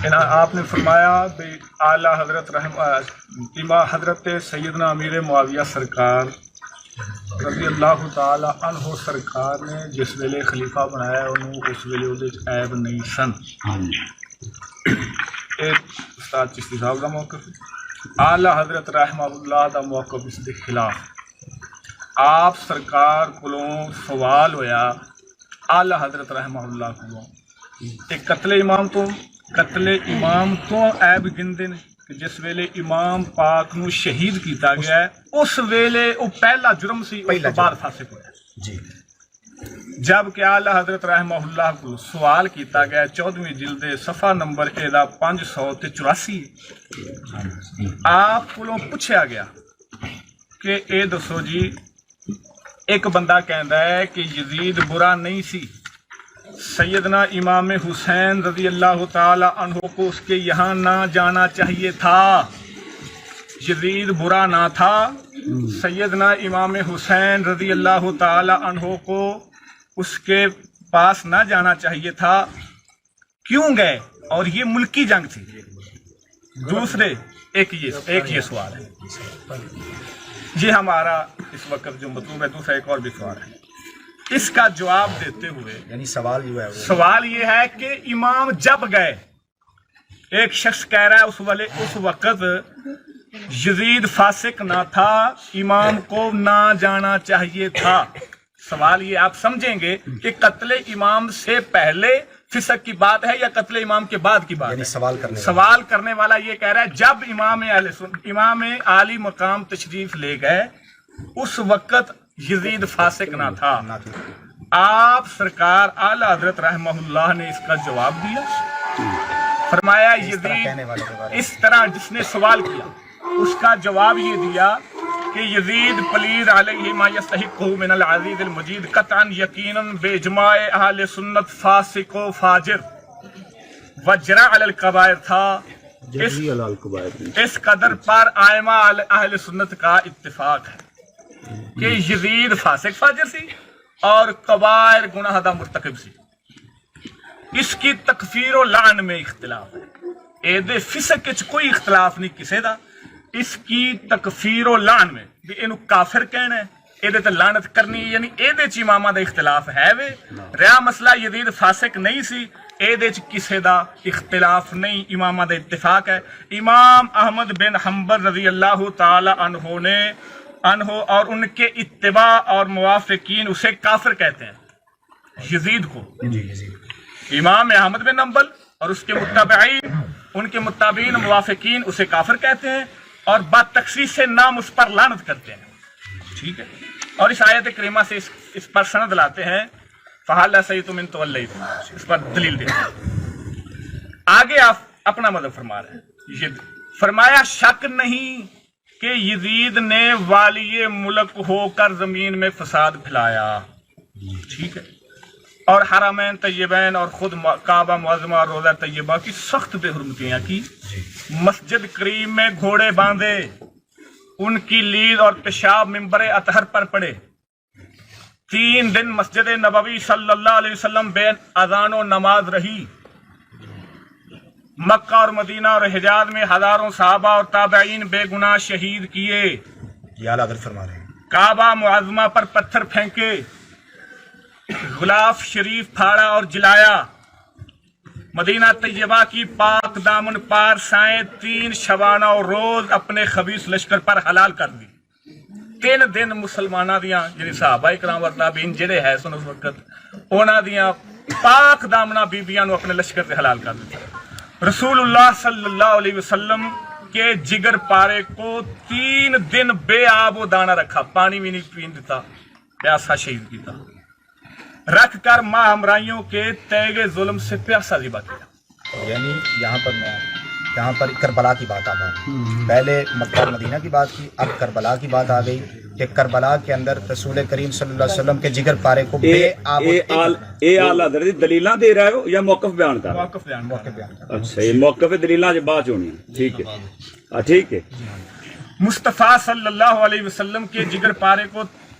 آپ نے فرمایا بھائی اعلیٰ حضرت حضرت سیدنا امیر معاویہ سرکار رضی اللہ تعالی عنہ سرکار نے جس ویلے خلیفہ بنایا انہوں اس ویلے وہ عیب نہیں سن. ایک استاد چشتی صاحب کا موقف اعلیٰ حضرت رحمہ اللہ کا موقف اس کے خلاف. آپ سرکار کو سوال ہویا اعلیٰ حضرت رحمہ اللہ کو قتل امام تو عیب گندے نے کہ جس ویلے امام پاک نو شہید کیتا گیا ہے اس ویلے وہ پہلا جرم سی اس کے بعد فاسق ہوا جی. جب کہ اعلیٰ حضرت رحمہ اللہ کو سوال کیتا گیا 14ویں جلد صفحہ نمبر 584 آپ کو پوچھا گیا کہ اے دسو جی ایک بندہ کہندا ہے کہ یزید برا نہیں سی، سیدنا امام حسین رضی اللہ تعالی عنہ کو اس کے یہاں نہ جانا چاہیے تھا، یزید برا نہ تھا، سیدنا امام حسین رضی اللہ تعالی عنہ کو اس کے پاس نہ جانا چاہیے تھا، کیوں گئے؟ اور یہ ملکی جنگ تھی. دوسرے ایک یہ سوال ہے، یہ ہمارا اس وقت جو مطلوب ہے. دوسرا ایک اور بھی سوال ہے، اس کا جواب دیتے ہوئے یعنی سوال یہ ہے کہ امام جب گئے، ایک شخص کہہ رہا ہے اس وقت یزید فاسق نہ تھا، امام کو نہ جانا چاہیے تھا. سوال یہ آپ سمجھیں گے کہ قتل امام سے پہلے فسق کی بات ہے یا قتل امام کے بعد کی بات ہے؟ سوال کرنے والا یہ کہہ رہا ہے جب امام عالی مقام تشریف لے گئے اس وقت یزید فاسق نہ تھا. آپ سرکار اعلیٰ حضرت رحمہ اللہ نے اس کا جواب دیا، فرمایا یزید اس طرح جس نے سوال کیا اس کا جواب یہ دیا کہ یزید پلید علیہ ما یستحقہ من العزیز المجید قطعا یقیناً بے اجماع اہل سنت فاسق و فاجر وجرا علی القبائر تھا. اس قدر پر آئمہ اہل سنت کا اتفاق ہے کہ یزید فاسق فاجر سی اور کبائر گناہ دا مرتکب سی. اس کی تکفیر و لعن میں اختلاف ہے، ایدے فسق وچ کوئی اختلاف نہیں کسے دا. اس کی تکفیر و لعن میں بھی اینو کافر کہنا ہے، ایدے تے لعنت کرنی، یعنی ایدے چ امامہ دا اختلاف ہے وے. رہا مسئلہ یزید فاسق نہیں سی، ایدے چ کسے دا اختلاف نہیں، امامہ دا اتفاق ہے. امام احمد بن حنبل رضی اللہ تعالی عنہ اور ان کے اتباع اور موافقین اسے کافر کہتے ہیں، یزید کو. امام احمد بن حنبل اور اس کے متبعین، ان کے متابعین موافقین اسے کافر کہتے ہیں اور بدتخصیص سے نام اس پر لعنت کرتے ہیں. ٹھیک ہے، اور اس آیت کریمہ سے اس پر سند لاتے ہیں فَهَلْ عَصَيْتُمْ إِن تَوَلَّيْتُمْ، اس پر دلیل دیتے ہیں. آگے آپ اپنا مطلب فرما رہے ہیں، فرمایا شک نہیں کہ یزید نے والی ملک ہو کر زمین میں فساد پھیلایا. ٹھیک ہے، اور حرمین طیبین اور خود کعبہ معظمہ اور روزہ طیبہ کی سخت بے حرمتیاں کی، مسجد کریم میں گھوڑے باندھے، ان کی لیل اور پیشاب منبر اطہر پر پڑے، 3 دن مسجد نبوی صلی اللہ علیہ وسلم بین اذان و نماز رہی، مکہ اور مدینہ اور حجاز میں ہزاروں صحابہ اور تابعین بے گناہ شہید کیے، کعبہ معظمہ پر پتھر پھینکے، غلاف شریف پھاڑا اور جلایا، مدینہ طیبہ کی پاک دامن پار سائیں 3 شبانہ اور روز اپنے خبیث لشکر پر حلال کر دی. 3 دن مسلمانہ دیاں یعنی صحابہ کرام اور تابعین جڑے ہے سن اس وقت اونا دیاں پاک دامنہ بیبیاں نو اپنے لشکر سے حلال کر دی. رسول اللہ صلی اللہ علیہ وسلم کے جگر پارے کو 3 دن بے آب و دانہ رکھا، پانی بھی نہیں پین دیتا، پیاسا شہید کیتا، رکھ کر ماں ہمراہیوں کے تیغ ظلم سے پیاسا ذبح کیا. یعنی یہاں پر کربلا کی بات آ گئی، پہلے مکہ اور مدینہ کی بات کی، اب کربلا کی بات آ گئی کہ کربلا کے اندر رسول کریم صلی اللہ علیہ وسلم کے جگر پارے کو بے آب اعلیٰ حضرت دلیلاں دے رہے ہو یا موقف بیان کر رہے ہو؟ موقف بیان. اچھا، یہ موقف دلیلاں جو بات ہونی ہے. ٹھیک ہے، ٹھیک ہے. مصطفیٰ صلی اللہ علیہ وسلم کے جگر پارے کو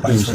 500।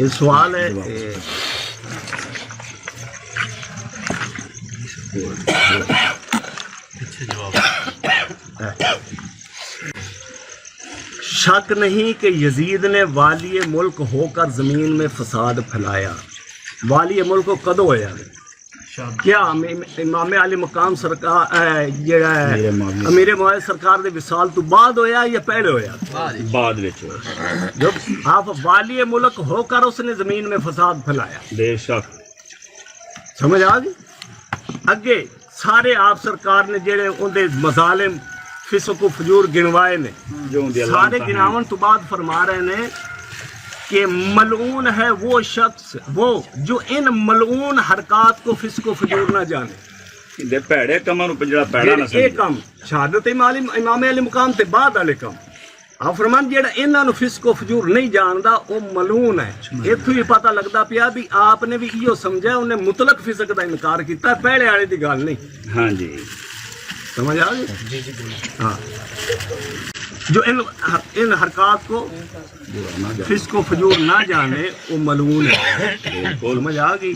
یہ سوال ہے شک نہیں کہ یزید نے والی ملک ہو کر زمین میں فساد پھیلایا. والی ملک کو کدو ہویا کیا امام علی مقام سرکار جڑا ہے امیر معاویہ سرکار دے وصال تو بعد ہویا یا پہلے ہویا؟ بعد وچ ہویا. جب آپ والی ملک ہو کر اس نے زمین میں فساد پھیلایا. بے شک سمجھ آ گئی. اگے سارے آپ سرکار نے جڑے اندے مظالم فسق و فجور گنوائے نے سارے گناون تو بعد فرما رہے ہیں کہ ملعون ہے وہ شخص وہ جو ان ملعون حرکات کو فسق و فجور نہ جانے. دے پیڑے کماں نو جڑا پیڑا نہ یہ کم شہادت امام علی مقام تے بعد والے کم آپ فرمان جڑا انہاں نو فسق و فجور نہیں جاندا او ملعون ہے. ایتھوں ہی پتہ لگدا پیا بھی آپ نے بھی ایو سمجھا انہیں مطلق فسق دا انکار کیتا پہلے والے دی گل نہیں. ہاں جی سمجھ آ گئی. ہاں جو ان حرکات کو فسق و فجور نہ جانے وہ ملعون ہے. سمجھ آ گئی.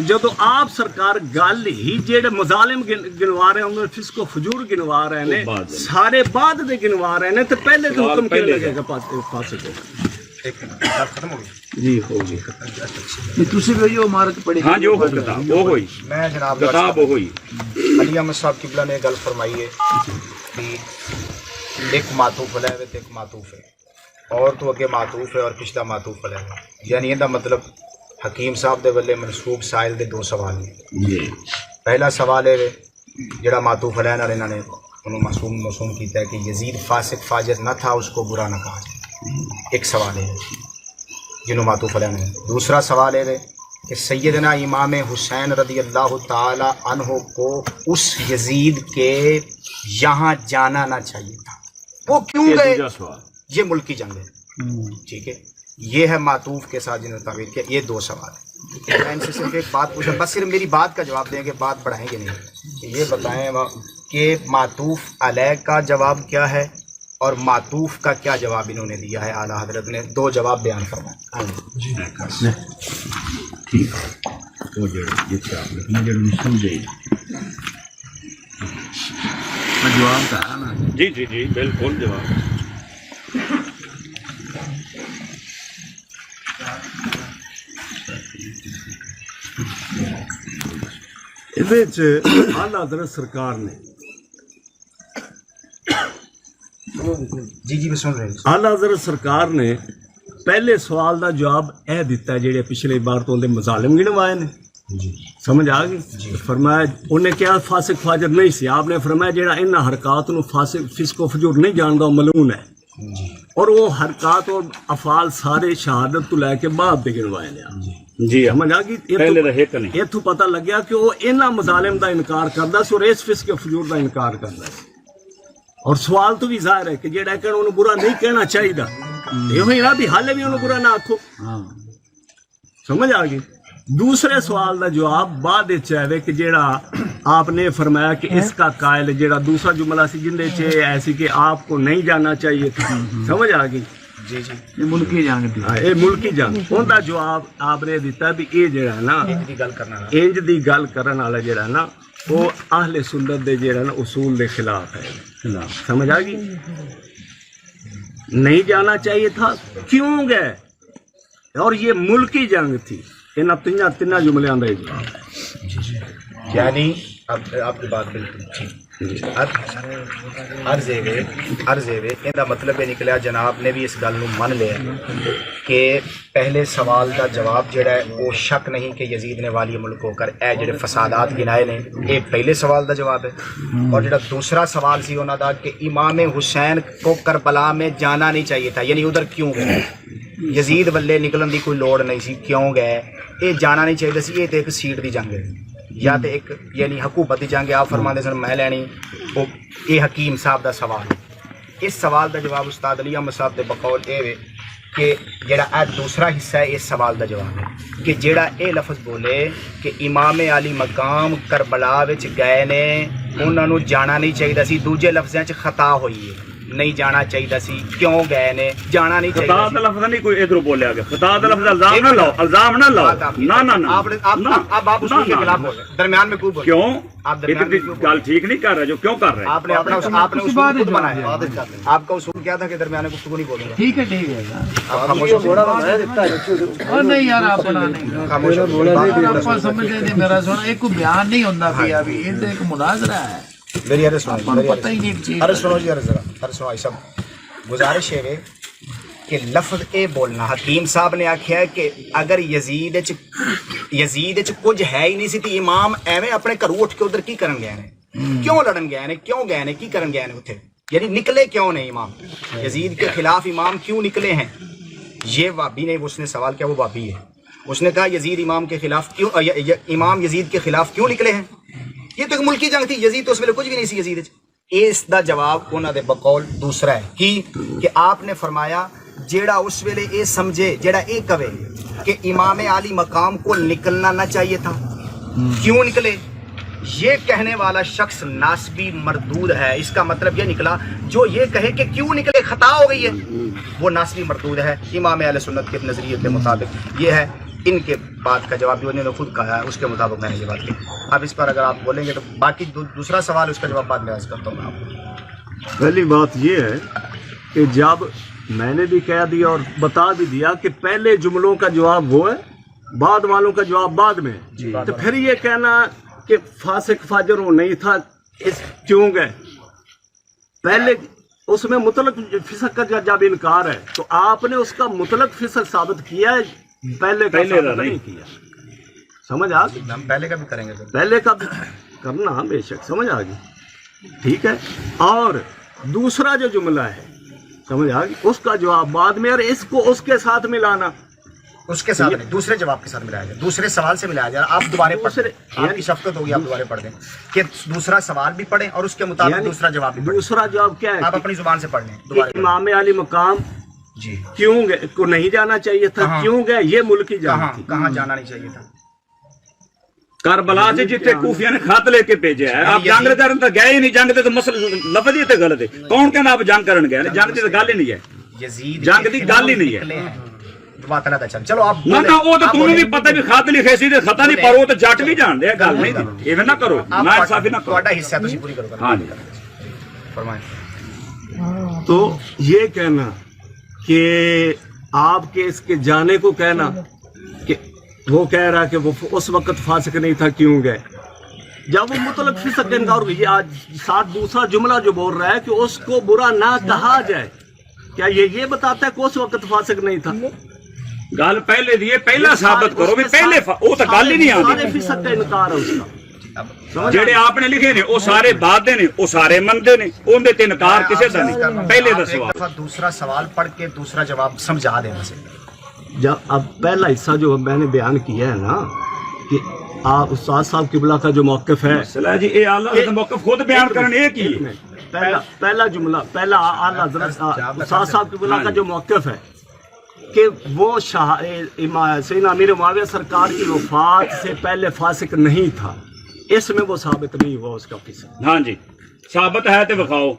جب آپ سرکار گل ہی جڑے مظالم گنوا رہے ہوں فسق و فجور گنوا رہے ہیں سارے بعد دے گنوا رہے ہیں تو پہلے تو حکم کیوں لگے گا پاسے کو؟ ختم ہو گئی جی ہو گئی. تسی بھی وہ مارک پڑھی ہاں جو کتاب وہ ہوئی میں جناب کتاب وہ ہوئی. علی احمد صاحب قبلہ نے گل فرمائی ہے کہ ایک معطوف علیہ ہے ایک معطوف ہے اور تو اگے معطوف ہے اور پچھلا معطوف علیہ ہے. یعنی یہ مطلب حکیم صاحب دے ولے منسوب سائل دے دو سوال ہیں. پہلا سوال ہے جڑا معطوف علیہ نال انہوں نے انہوں موسوم کیتا ہے کہ یزید فاسق فاجر نہ تھا اس کو برا نہ کہا جائے. ایک سوال ہے جنہوں معطوف علیہ نے. دوسرا سوال ہے کہ سیدنا امام حسین رضی اللہ تعالی عنہ کو اس یزید کے یہاں جانا نہ چاہیے تھا. وہ کیوں گئے؟ یہ ملکی جنگ ہے. ٹھیک ہے یہ ہے معطوف کے ساتھ جنہوں نے تعبیر کیا. یہ دو سوال ہیں. میں ان سے صرف ایک بات پوچھا بس صرف میری بات کا جواب دیں گے بات بڑھائیں گے نہیں. یہ بتائیں کہ معطوف علیہ کا جواب کیا ہے اور معطوف کا کیا جواب انہوں نے دیا ہے. اعلیٰ حضرت نے دو جواب بیان فرمائے. جی جی جی بالکل جواب. اعلیٰ حضرت سرکار نے جی میں سن رہے ہیں. اعلیٰ حضرت سرکار نے پہلے سوال دا جواب اے دیتا ہے جڑے پچھلے بار تو اندے مظالم گنوائے نے. سمجھ آ گئی. فرمایا انہیں کیا فاسق فاجر نہیں سی. آپ نے فرمایا جڑا ان حرکات نو فسق و فجور نہیں جاندا وہ ملعون ہے. اور وہ حرکات اور افعال سارے شہادت تو لے کے بعد دے گنوائے نے. جی سمجھ آ گئی. پہلے رہے کہ نہیں اتوں پتہ لگیا کہ وہ انہاں مظالم دا انکار کردا سی اور اس فسق و فجور دا انکار کردا سی. اور سوال تو بھی ظاہر ہے کہ جڑا کہ انہوں برا نہیں کہنا چاہیے یہ ہوئی نا بھی حالے بھی انہوں برا نہ آکھو. سمجھ آ گئی. دوسرے سوال دا جواب بعد چاہے کہ جڑا آپ نے فرمایا کہ اس کا قائل جڑا دوسرا جملہ سی جن دے چے ایسی کہ آپ کو نہیں جانا چاہیے تھا. سمجھ آ گئی. جی جی یہ ملکی جنگ تھی. یہ ملکی جنگ ان دا جواب آپ نے دیتا بھی یہ جڑا ہے نا انج دی گل کرن والا جڑا ہے نا وہ اہل سنت دے جڑا نا اصول دے خلاف ہے. سمجھ آ گئی. نہیں جانا چاہیے تھا کیوں گئے اور یہ ملکی جنگ تھی. ان تین جملیاں دا جواب ہے. یعنی اب آپ کی بات بالکل ٹھیک. عرض ان کا مطلب یہ نکلیا جناب نے بھی اس گل من لیا کہ پہلے سوال کا جواب جڑا ہے وہ شک نہیں کہ یزید نے والی ملک ہو کر اے جڑے فسادات گنائے نے یہ پہلے سوال کا جواب ہے. اور جڑا دوسرا سوال سی انہوں دا کہ امام حسین کو کربلا میں جانا نہیں چاہیے تھا یعنی ادھر کیوں گئے. یزید ولے نکلن دی کوئی لوڑ نہیں سی کیوں گئے. یہ جانا نہیں چاہیے سی. یہ تو ایک سیٹ دی جنگ ہے یا تو ایک یعنی حکومت دی جنگ. آپ فرماندے سن میں لینی وہ یہ حکیم صاحب دا سوال. اس سوال دا جواب استاد علی احمد صاحب دے بقول اے کہ جڑا اے دوسرا حصہ ہے اس سوال دا جواب ہے کہ جڑا اے لفظ بولے کہ امام علی مقام کربلا وچ گئے نے انہاں نوں جانا نہیں چاہیے سی. دوجے لفظاں چ خطا ہوئی ہے نہیں جانا چاہیے سی کیوں گئے نے جانا نہیں خطا چاہیے دا لفظ نہیں کوئی ادھر بولیا گیا خطا دا لفظ الزام نہ لاؤ الزام نہ لاؤ نہ آپ اصول کے خلاف بول رہے ہیں درمیان میں کوئی بول رہے ہیں کیوں آپ درمیان میں گل ٹھیک نہیں کر رہے جو کیوں کر رہے ہیں آپ نے اپنا آپ نے اصول خود بنایا آپ کا اصول کیا تھا کہ درمیان میں گفتگو نہیں بولوں گا ٹھیک ہے آپ خاموش اور نہیں یار اپنا نہیں خاموش آپ سمجھتے نہیں میرا سونا ایک کوئی بیان نہیں ہوتا پیا ابھی یہ ایک مناظرہ ہے میری ارے سنو پتہ ہی نہیں چیز ارے سنو جی ارے ذرا ارے سنو سب گزارش ہے کہ لفظ اے بولنا حکیم صاحب نے آخیا ہے کہ اگر یزید کچھ ہے ہی نہیں سی تو امام ایویں اپنے گھروں اٹھ کے ادھر کی کرن گئے نے کیوں لڑن گئے نے کیوں گئے نے کی کرن گئے نے اتنے یعنی نکلے کیوں نہیں امام یزید کے خلاف امام کیوں نکلے ہیں یہ وابی نے اس نے سوال کیا وہ وابی ہے اس نے کہا یزید امام کے خلاف کیوں امام یزید کے خلاف کیوں نکلے ہیں یہ تو ایک ملکی جنگ تھی یزید تو اس ویلے کچھ بھی نہیں سی یزید اس دا جواب انہوں دے بقول دوسرا ہے کہ آپ نے فرمایا جیڑا اس ویلے اے سمجھے جیڑا اے کہے کہ امام عالی مقام کو نکلنا نہ چاہیے تھا کیوں نکلے یہ کہنے والا شخص ناسبی مردود ہے اس کا مطلب یہ نکلا جو یہ کہے کہ کیوں نکلے خطا ہو گئی ہے وہ ناسبی مردود ہے امام اہل سنت کے نظریے کے مطابق یہ ہے ان کے بات کا جواب بھی انہوں نے خود کہا ہے اس کے مطابق میں نے یہ بات کی اب اس پر اگر آپ بولیں گے تو باقی دوسرا سوال اس کا جواب بعد میں عرض کرتا ہوں میں آپ کو پہلی بات یہ ہے کہ جب میں نے بھی کہہ دیا اور بتا بھی دیا کہ پہلے جملوں کا جواب وہ ہے بعد والوں کا جواب بعد میں تو پھر یہ کہنا کہ فاسق فاجر وہ نہیں تھا اس کیوں گئے پہلے اس میں مطلق فسق کا جب انکار ہے تو آپ نے اس کا مطلق فسق ثابت کیا ہے پہلے نہیں کیا سمجھ آ گئی ہم پہلے کا بھی کریں گے پہلے کا بھی کرنا بے شک سمجھ آ گئی ٹھیک ہے اور دوسرا جو جملہ ہے سمجھ آ گئی اس کا جواب بعد میں اور اس کو اس کے ساتھ ملانا اس کے ساتھ نہیں دوسرے جواب کے ساتھ ملایا جائے دوسرے سوال سے ملایا جائے آپ دوبارہ پڑھیں آپ کی شفقت ہوگی آپ دوبارہ پڑھ دیں کہ دوسرا سوال بھی پڑھیں اور اس کے مطابق دوسرا جواب بھی پڑھیں دوسرا جواب کیا ہے آپ اپنی زبان سے پڑھ لیں کہ امام علی مقام جی کیوں گئے کو نہیں جانا چاہیے تھا کیوں گئے یہ ملکی جان تھی کہاں جانا نہیں چاہیے تھا کربلا سے جتنے کوفیہ نے خط لے کے بھیجا ہے آپ جنگ دے اندر گئے ہی نہیں جنگ دے تو مسئلہ لفظ ہی تے غلط ہے کون کہنا آپ جنگ کرن گئے جنگ دی گل ہی نہیں ہے یزید جنگ دی گل ہی نہیں ہے بات نہ چل چلو آپ نہ وہ تو تمہیں بھی پتہ بھی خط لکھے سی تے خطا نہیں پر وہ تو جٹ بھی جان دے گل نہیں دی ایویں نہ کرو نا انصافی نہ کرو تہاڈا حصہ تسی پوری کرو ہاں جی فرمائیں تو یہ کہنا کہ آپ کے اس کے جانے کو کہنا کہ وہ کہہ رہا کہ وہ اس وقت فاسق نہیں تھا کیوں گئے جب وہ مطلق فسق کا انکار یہ آج ساتھ دوسرا جملہ جو بول رہا ہے کہ اس کو برا نہ کہا جائے کیا یہ بتاتا ہے کہ اس وقت فاسق نہیں تھا گل پہلے دیے پہلا ثابت کرو بھی پہلے وہ تو گل ہی نہیں سارے آتی فسق کا انکار ہے اس کا جڑے آپ نے لکھے نے وہ سارے بات دے نے وہ سارے مندے نے ان دے تے انکار کسے دا نہیں پہلے دا سوال دوسرا سوال پڑھ کے دوسرا جواب سمجھا دینا سے جب اب پہلا حصہ جو میں نے بیان کیا ہے نا کہ آپ استاد صاحب قبلہ کا جو موقف ہے مسئلہ جی اے اعلیٰ کا موقف خود بیان کرنے یہ کی پہلا جملہ پہلا اعلیٰ حضرت استاد صاحب قبلہ کا جو موقف ہے کہ وہ سیدنا امیر معاویہ سرکار کی وفات سے پہلے فاسق نہیں تھا اس میں وہ ثابت نہیں ہوا اس کا فسق ہاں جی ثابت ہے تے بخاؤ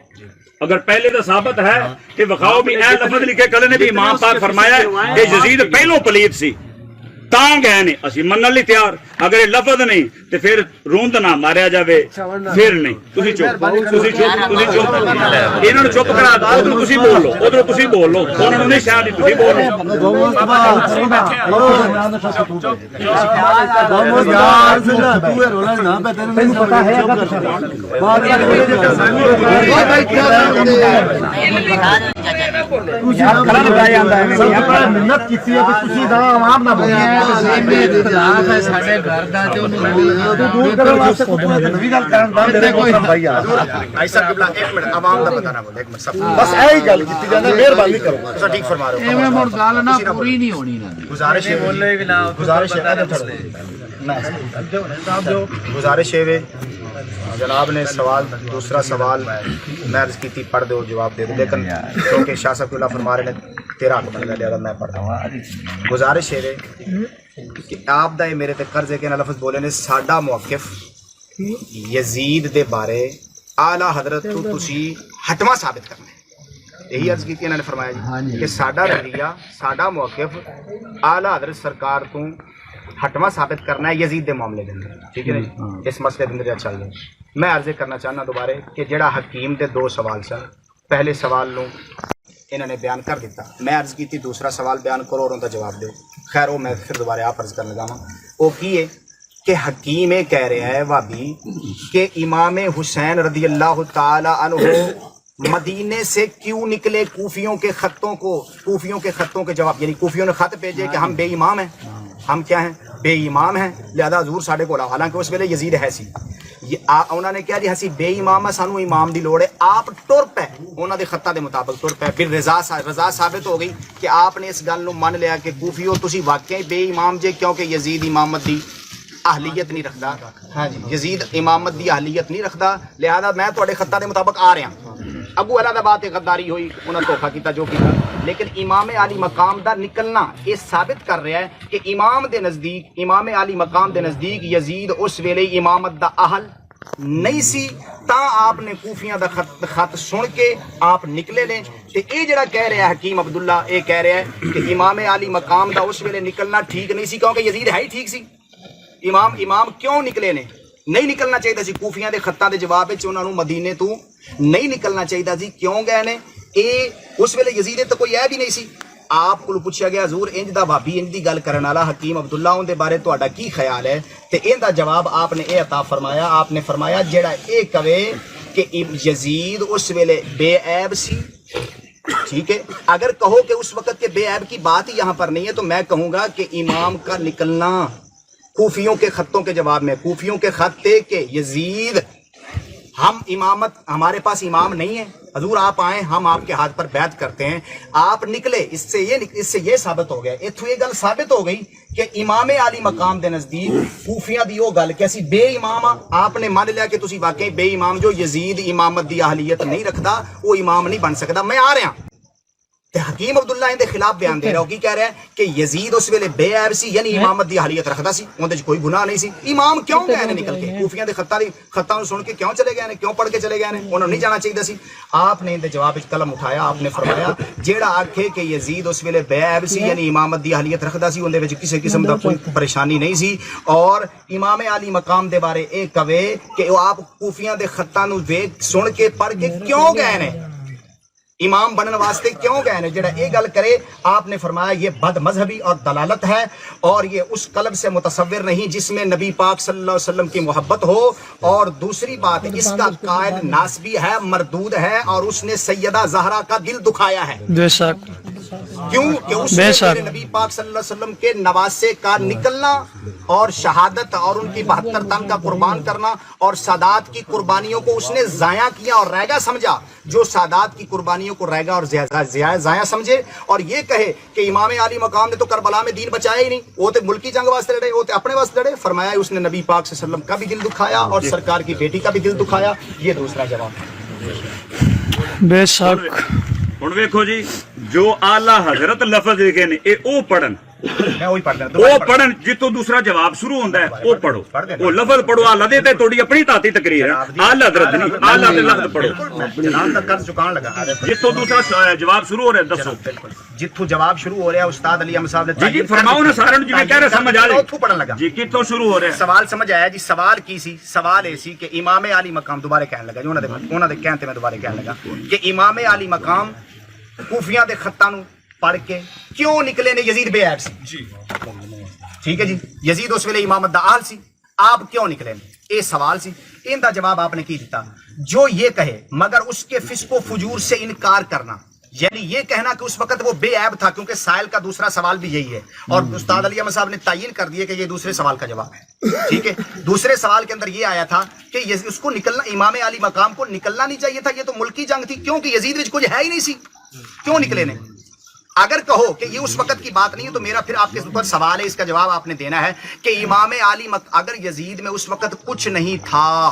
اگر پہلے تو ثابت ہے کہ بخاؤ بھی اے لفظ لکھے کل نے بھی امام پاک فرمایا ہے کہ یزید پہلو پلیت سی تاں گئے نے اسی منن لی تیار اگر یہ لفظ نہیں تو پھر روند نہ ماریا جاوے پھر نہیں تسی چپ انہوں نے چپ کرا دو ادھر تسی بول لو ادھر تسی بول لو انہوں نے نہیں شاید تسی بول ساڈے گھر دا تے ایسا قبلہ ایک منٹ عوام دا بتانا بولے ایک منٹ سب بس یہی گل کیتی جاندے مہربانی کرو تسا ٹھیک فرما رہے ہو ایویں مڑ گل نہ پوری نہیں ہونی نا گزارش ہے بولے بھی نہ گزارش ہے جناب نے سوال دوسرا سوال میں عرض کی تھی پڑھ دو جواب دے دو لیکن کیونکہ شاہ صاحب اللہ فرما رہے نے تیرا حق بن گیا میں پڑھتا ہوں گزارش ہے کہ آپ دا میرے تے قرض ہے کہ لفظ بولے نے ساڈا موقف یزید دے بارے اعلیٰ حضرت تو تسی حتما ثابت کرنا ہے یہی عرض کی انہوں نے فرمایا جی کہ ساڈا رویہ ساڈا موقف اعلیٰ حضرت سرکار تو ہٹواں ثابت کرنا ہے یزید دے معاملے دے اندر، ٹھیک ہے نا، اس مسئلے دے اندر چل رہے میں عرض کرنا چاہنا دوبارہ کہ جڑا حکیم دے دو سوال سن، پہلے سوال نو انہوں نے بیان کر دیتا، میں عرض کی تھی دوسرا سوال بیان کرو اور ان کا جواب دو، خیر وہ میں پھر دوبارہ آپ عرض کرنے لگا وہ کی ہے کہ حکیم کہہ رہا ہے وابی کہ امام حسین رضی اللہ تعالی عنہ مدینے سے کیوں نکلے کوفیوں کے خطوں کے جواب، یعنی کوفیوں نے خط بھیجے کہ ہم بے امام ہیں، ہم کیا ہیں بے امام ہیں، لہذا حضور ساڈے کول، حالانکہ اس ویلے یزید ہے سی، انہوں نے کہا جی ہسی بے امام ہے، سانو امام دی لوڑ ہے، آپ ٹر پے انہوں دے خطاں دے مطابق ٹر پے، پھر رضا ثابت ہو گئی کہ آپ نے اس گل نو من لیا کہ کوفیو تسی واقعی بے امام جے، کیونکہ یزید امامت دی اہلیت نہیں رکھدا، ہاں جی یزید امامت دی اہلیت نہیں رکھدا، لہذا میں تواڈے خطاں دے مطابق آ رہا ہوں۔ ابو علیحدہ بات غداری ہوئی، انہوں نے دھوکھا کیتا جو کیتا، لیکن امام علی مقام دا نکلنا یہ ثابت کر رہا ہے کہ امام علی مقام دے نزدیک یزید اس ویلے امامت دا اہل نہیں سی، تا آپ نے کوفیاں دا خط سن کے آپ نکلے لیں، تے اے جڑا کہہ رہا ہے حکیم عبداللہ، اے کہہ رہا ہے کہ امام علی مقام دا اس ویلے نکلنا ٹھیک نہیں سی، کیونکہ یزید ہے ہی ٹھیک سی، امام کیوں نکلے نے، نہیں نکلنا چاہیے سی، کوفیاں دے خطاں دے جواب وچ انہاں نوں مدینے تو نہیں نکلنا چاہیے سی، کیوں گئے نے، اے اس ویلے یزید تو کوئی عیب ہی نہیں سی۔ آپ کو پوچھا گیا حضور انج دا بھابی انج دی گل کرن والا حکیم عبداللہ ان دے بارے تہاڈا کی خیال ہے، تے ان دا جواب آپ نے اے عطا فرمایا، آپ نے فرمایا جڑا اے کہے کہ یزید اس ویلے بے عیب سی، ٹھیک ہے، اگر کہو کہ اس وقت کے بے عیب کی بات ہی یہاں پر نہیں ہے، تو میں کہوں گا کہ امام کا نکلنا کوفیوں کے خطوں کے جواب میں، کوفیوں کے خط تھے کہ یزید ہم امامت، ہمارے پاس امام نہیں ہے، حضور آپ آئیں ہم آپ کے ہاتھ پر بیعت کرتے ہیں، آپ نکلے، اس سے یہ ثابت ہو گیا، اتھو یہ گل ثابت ہو گئی کہ امام علی مقام دے نزدیک کوفیاں دی وہ گل کہ اسی بے امام آپ نے مان لیا کہ تسی واقعی بے امام جو یزید امامت دی اہلیت نہیں رکھدا، وہ امام نہیں بن سکدا، میں آ رہا تے حکیم عبداللہ ان دے خلاف بیان دے رہا ہو، کی کہہ رہا ہے کہ یزید اس ویلے بے عیب سی، یعنی امامت دی اہلیت رکھدا سی، اون دے کوئی گناہ نہیں سی، امام کیوں گئے نے نکل کے کوفیاں دے خطاں نوں سن کے کیوں چلے گئے نے، کیوں پڑھ کے چلے گئے نے، انہوں نہیں جانا چاہیے سی۔ آپ نے ان دے جواب وچ قلم اٹھایا، آپ نے فرمایا جیڑا آکھے کہ یزید اس ویلے بے عیب سی، یعنی امامت دی اہلیت رکھدا سی، اون دے وچ کسی قسم دا کوئی پریشانی نہیں سی، اور امام علی مقام دے بارے اے کہے کہ آپ کوفیاں دے خطاں نوں ویکھ سن کے پڑھ کے کیوں گئے نے، امام بننے واسطے کیوں گئے نے، جڑا یہ گل کرے آپ نے فرمایا یہ بد مذہبی اور دلالت ہے، اور یہ اس قلب سے متصور نہیں جس میں نبی پاک صلی اللہ علیہ وسلم کی محبت ہو، اور دوسری بات اس کا قائد ناسبی ہے، مردود ہے، اور اس نے سیدہ زہرا کا دل دکھایا ہے، بے شک، کیوں کہ اس نے نبی پاک صلی اللہ علیہ وسلم کے نواسے کا نکلنا اور شہادت اور ان کی 72 تن کا قربان کرنا اور سادات کی قربانیوں کو اس نے ضائع کیا اور ریگا سمجھا، جو سادات کی قربانیوں کو ریگا اور ضائع سمجھے، اور یہ کہے کہ امام علی مقام نے تو کربلا میں دین بچایا ہی نہیں، وہ تو ملکی جنگ واسطے لڑے، وہ تو اپنے واسطے لڑے، فرمایا اس نے نبی پاک صلی اللہ علیہ وسلم کا بھی دل دکھایا اور سرکار کی بیٹی کا بھی دل دکھایا، یہ دوسرا جواب بے شک۔ ہن ویکھو جی جو اعلی حضرت لفظ لکھے نے اے او پڑھن، میں وہی پڑھ وہ پڑھن جتوں دوسرا جواب شروع ہوتا ہے وہ پڑھو، وہ لفظ پڑھو، اعلیٰ دے تے تھوڑی اپنی ذاتی تقریر ہے، اعلیٰ حضرت نہیں، اعلیٰ دے لفظ پڑھو، جناب تک قرض چکان لگا، جتوں دوسرا جواب شروع ہو رہا ہے دسو، جتھوں جواب شروع ہو رہا ہے استاد علی احمد صاحب نے جی فرماؤ نا سارے جی کہہ رہے سمجھ آ اتھوں پڑھن لگا جی کتوں شروع ہو رہا ہے، سوال سمجھ آیا جی، سوال کی سی، سوال اے سی کہ امام علی مقام، دوبارہ کہنے لگا جی انہاں دے کہن تے میں دوبارہ کہنے لگا کہ امام علی مقام کوفیاں دے خطاں نوں پڑھ کے کیوں نکلے نے، یزید بے عیب سی، جی ٹھیک ہے جی، یزید اس ویلے امامت دا اہل سی، آپ کیوں نکلے نے، اے سوال سی، ان دا جواب آپ نے کی دیتا، جو یہ کہے مگر اس کے فسق و فجور سے انکار کرنا، یعنی یہ کہنا کہ اس وقت وہ بے عیب تھا، کیونکہ سائل کا دوسرا سوال بھی یہی ہے، اور استاد علی احمد صاحب نے تعین کر دیا کہ یہ دوسرے سوال کا جواب ہے، ٹھیک ہے، دوسرے سوال کے اندر یہ آیا تھا کہ اس کو نکلنا، امام علی مقام کو نکلنا نہیں چاہیے تھا، یہ تو ملکی جنگ تھی، کیونکہ یزید وچ کچھ ہے ہی نہیں سی، کیوں نکلے نے، اگر کہو کہ یہ اس وقت کی بات نہیں ہے تو میرا پھر آپ کے اوپر سوال ہے، اس کا جواب آپ نے دینا ہے کہ امام علی اگر یزید میں اس وقت کچھ نہیں تھا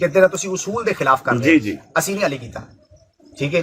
ਕਿ ਤੇਰਾ ਤੁਸੀਂ ਉਸੂਲ ਦੇ ਖਿਲਾਫ ਕਰ ਜੀ, ਜੀ। ਅਸੀਂ ਨਹੀਂ ਅਲੀ ਕੀਤਾ, ਠੀਕ ਹੈ?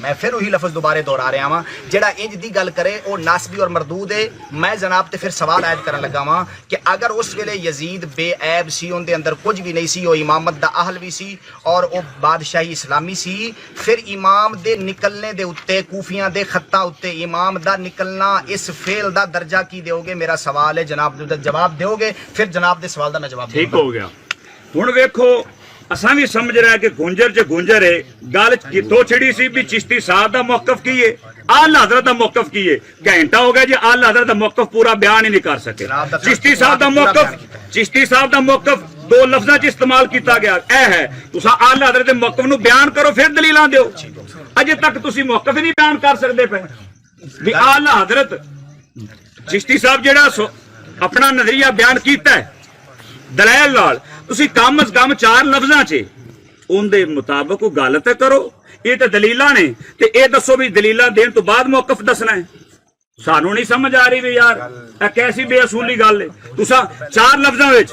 میں پھر وہی لفظ دوبارے دہرا رہا ہاں جڑا انج دی گل کرے وہ ناسبی اور مردود ہے. میں جناب تے پھر سوال عائد کرن لگا ہاں کہ اگر اس ویلے یزید بے عیب سی اون دے اندر کچھ بھی نہیں سی وہ امامت دا اہل بھی سی اور وہ بادشاہی اسلامی سی پھر امام دے نکلنے دے اتے کوفیاں دے خطاں اتے امام دا نکلنا اس فعل دا درجہ کی دیو گے؟ میرا سوال ہے جناب جواب دیو گے پھر جناب دے سوال دا میں جواب ٹھیک ہو گیا. ہن ویکھو اساں بھی سمجھ رہے ہیں کہ گنجر چ گنجر ہے گل کتوں چھڑی سی بھی چشتی صاحب دا موقف کی ہے اعلی حضرت دا موقف کی ہے. گھنٹہ ہو گیا جی اعلی حضرت دا موقف پورا بیان ہی نہیں کر سکے. چشتی صاحب دا موقف دو لفظاں چ استعمال کیتا گیا اے ہے تساں اعلی حضرت دے موقف نو بیان کرو پھر دلیلاں دیو. اجے تک تسی موقف ہی نہیں بیان کر سکدے پے بھی اعلی حضرت چشتی صاحب جڑا اپنا نظریہ بیان کیتا ہے دلائل نال تسی کم از کم 4 لفظاں چ ان دے مطابق کو گل تے کرو. یہ تے دلیلاں نے تے اے دسو بھی دلیلاں دین تو بعد موقف دسنا ہے. سانو نہیں سمجھ آ رہی بھی یار اے کیسی بے اصولی گل ہے. تساں 4 لفظاں وچ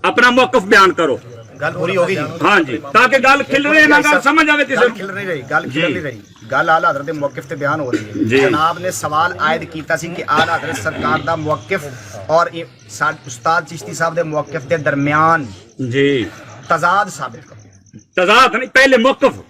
اپنا موقف بیان کرو. گل پوری ہوگی جی. ہاں جی تاکہ گل کھل رہی نہ گل سمجھ آوے کسے گل کھل نہیں رہی گل کھل نہیں رہی گل اعلی حضرت دے موقف تے بیان ہو رہی ہے. جناب نے سوال عائد کیتا سی کہ اعلی حضرت سرکار دا موقف اور استاد چشتی صاحب دے موقف دے درمیان جی تضاد ثابت کرو. تضاد نہیں پہلے موقف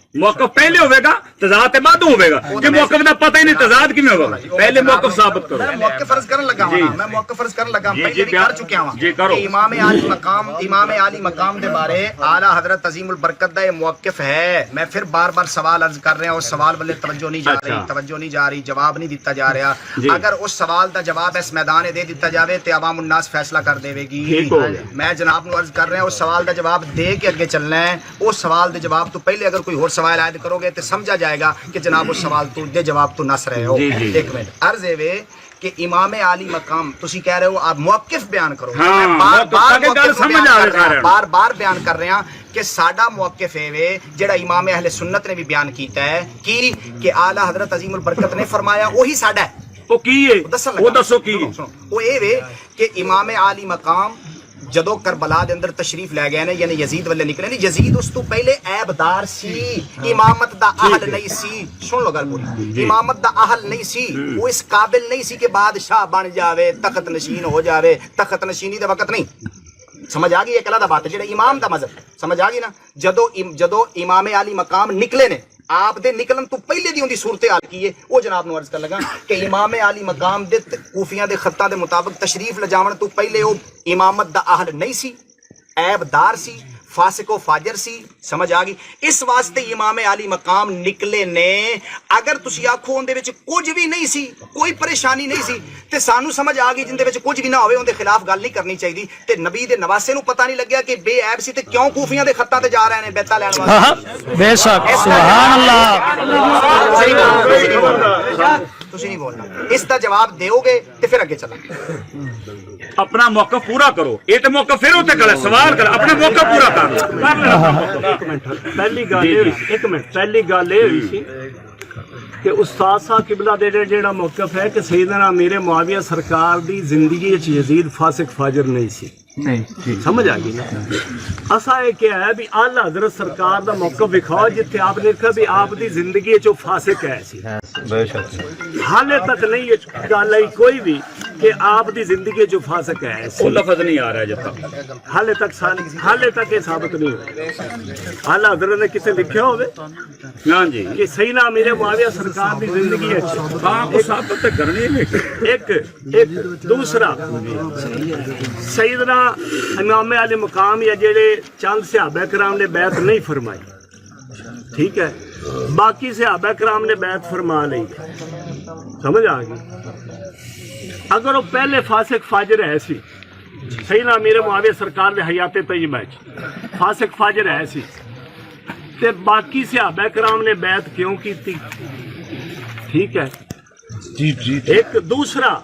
پہلے ہوئے گا تضاد بعد ہوئے گا کہ موقف دا پتہ ہی نہیں تضاد کیویں ہوگا. پہلے موقف ثابت کرو. میں موقف فرض کرن لگا ہوں میں موقف فرض کرن لگا پہلے بھی کر چکیا ہوں کہ امام عالی مقام دے بارے اعلی حضرت عظیم البرکت دا یہ موقف ہے. میں پھر بار بار سوال عرض کر رہا ہوں اس سوال والے توجہ نہیں جا رہی جواب نہیں دیتا جا رہا. اگر اس سوال دا جواب اس میدان دے دیتا جاوے تے عوام الناس فیصلہ کر دے گی. میں جناب نو عرض کر رہا ہوں اس سوال دا جواب دے کے اگے چلنا ہے. اس سوال دے جواب تو پہلے اگر کوئی اور سوال عائد کرو گے تو سمجھا جائے گا کہ جناب اس سوال تو دے جواب تو نس رہے ہو. ایک منٹ عرض ہے کہ امام عالی مقام تسی کہہ رہے ہو آپ موقف بیان کرو. بار بار بیان کر رہے ہیں کہ ساڈا موقف ہے جڑا امام اہل سنت نے بھی بیان کیتا ہے کہ اعلی حضرت عظیم البرکت نے فرمایا وہی ساڈا ہے. وہ کی ہے وہ دسو کی وہ اے کہ امام عالی مقام جدو کربلا دے اندر تشریف لے گئے نے یعنی یزید والے نکلے نے. یزید اس تو پہلے عیبدار سی امامت دا اہل نہیں سی. سن لو گل پوری. امامت دا اہل نہیں سی وہ اس قابل نہیں سی کہ بادشاہ بن جاوے تخت نشین ہو جاوے. تخت نشینی دے وقت نہیں. سمجھ آ گئی ایک علیحدہ بات ہے جڑا امام دا مذہب سمجھ آ گئی نا. جدو امام علی مقام نکلے نے آپ دے نکلن تو پہلے دی ہوندی صورتحال کی ہے وہ جناب نو عرض کر لگا کہ امام علی مقام دے کوفیاں دے خطاں دے مطابق تشریف لے جاون تو پہلے وہ امامت دا اہل نہیں سی عیب دار سی فاسق و فاجر سی. سمجھ آ گئی. اس واسطے امام علی مقام نکلے نے. اگر تسی آکھو اون دے وچ کچھ بھی نہیں سی کوئی پریشانی نہیں سی تے سانو سمجھ آ گئی جن دے وچ کچھ بھی نہ ہوئے اون دے خلاف گل نہیں کرنی چاہیے. تے نبی دے نواسے نو پتہ نہیں لگیا کہ بے عیب سی تے کیوں کوفیاں دے خطاں تے جا رہے ہیں بیتا لین واسطے. بے شک سبحان اللہ. تسی نہیں بولنا. اس دا جواب دیو گے تے پھر اگے چلیں. اپنا موقف پورا کرو. یہ تو موقف پھر ہوتے کرے سوال کر اپنا موقف پورا کر. پہلی گل یہ ہوئی سی کہ استاد صاحب قبلہ دے جڑا موقف ہے کہ سیدنا امیر معاویہ سرکار دی زندگی وچ یزید فاسق فاجر نہیں سی. سمجھ آ گئی نا. اسا یہ کیا ہے بھی اعلی حضرت سرکار دا موقف دکھاؤ جتھے آپ نے کہا بھی آپ دی زندگی وچ فاسق ہے سی. حالے تک نہیں یہ گل آئی کوئی بھی کہ آپ دی زندگی جو فاسق ہے وہ لفظ نہیں آ رہا ہے جب تک حالے تک یہ ثابت نہیں ہوا. اعلی حضرت نے کسے لکھیا ہوئے ہاں جی کہ سیدنا امیر معاویہ سرکار دی زندگی ہاں ثابت کرنی ہے. ایک دوسرا سیدنا امام علی مقام یا جڑے چند صحابہ کرام نے بیعت نہیں فرمائی ٹھیک ہے باقی صحابہ کرام نے بیعت فرما لی. سمجھ آ گئی. اگر وہ پہلے فاسق فاجر ہے سی سیدنا امیر معاویہ سرکار نے حیات طیبہ فاسق فاجر ہے سی تے باقی صحابہ کرام نے بیعت کیوں کی تھی. ٹھیک ہے. ایک دوسرا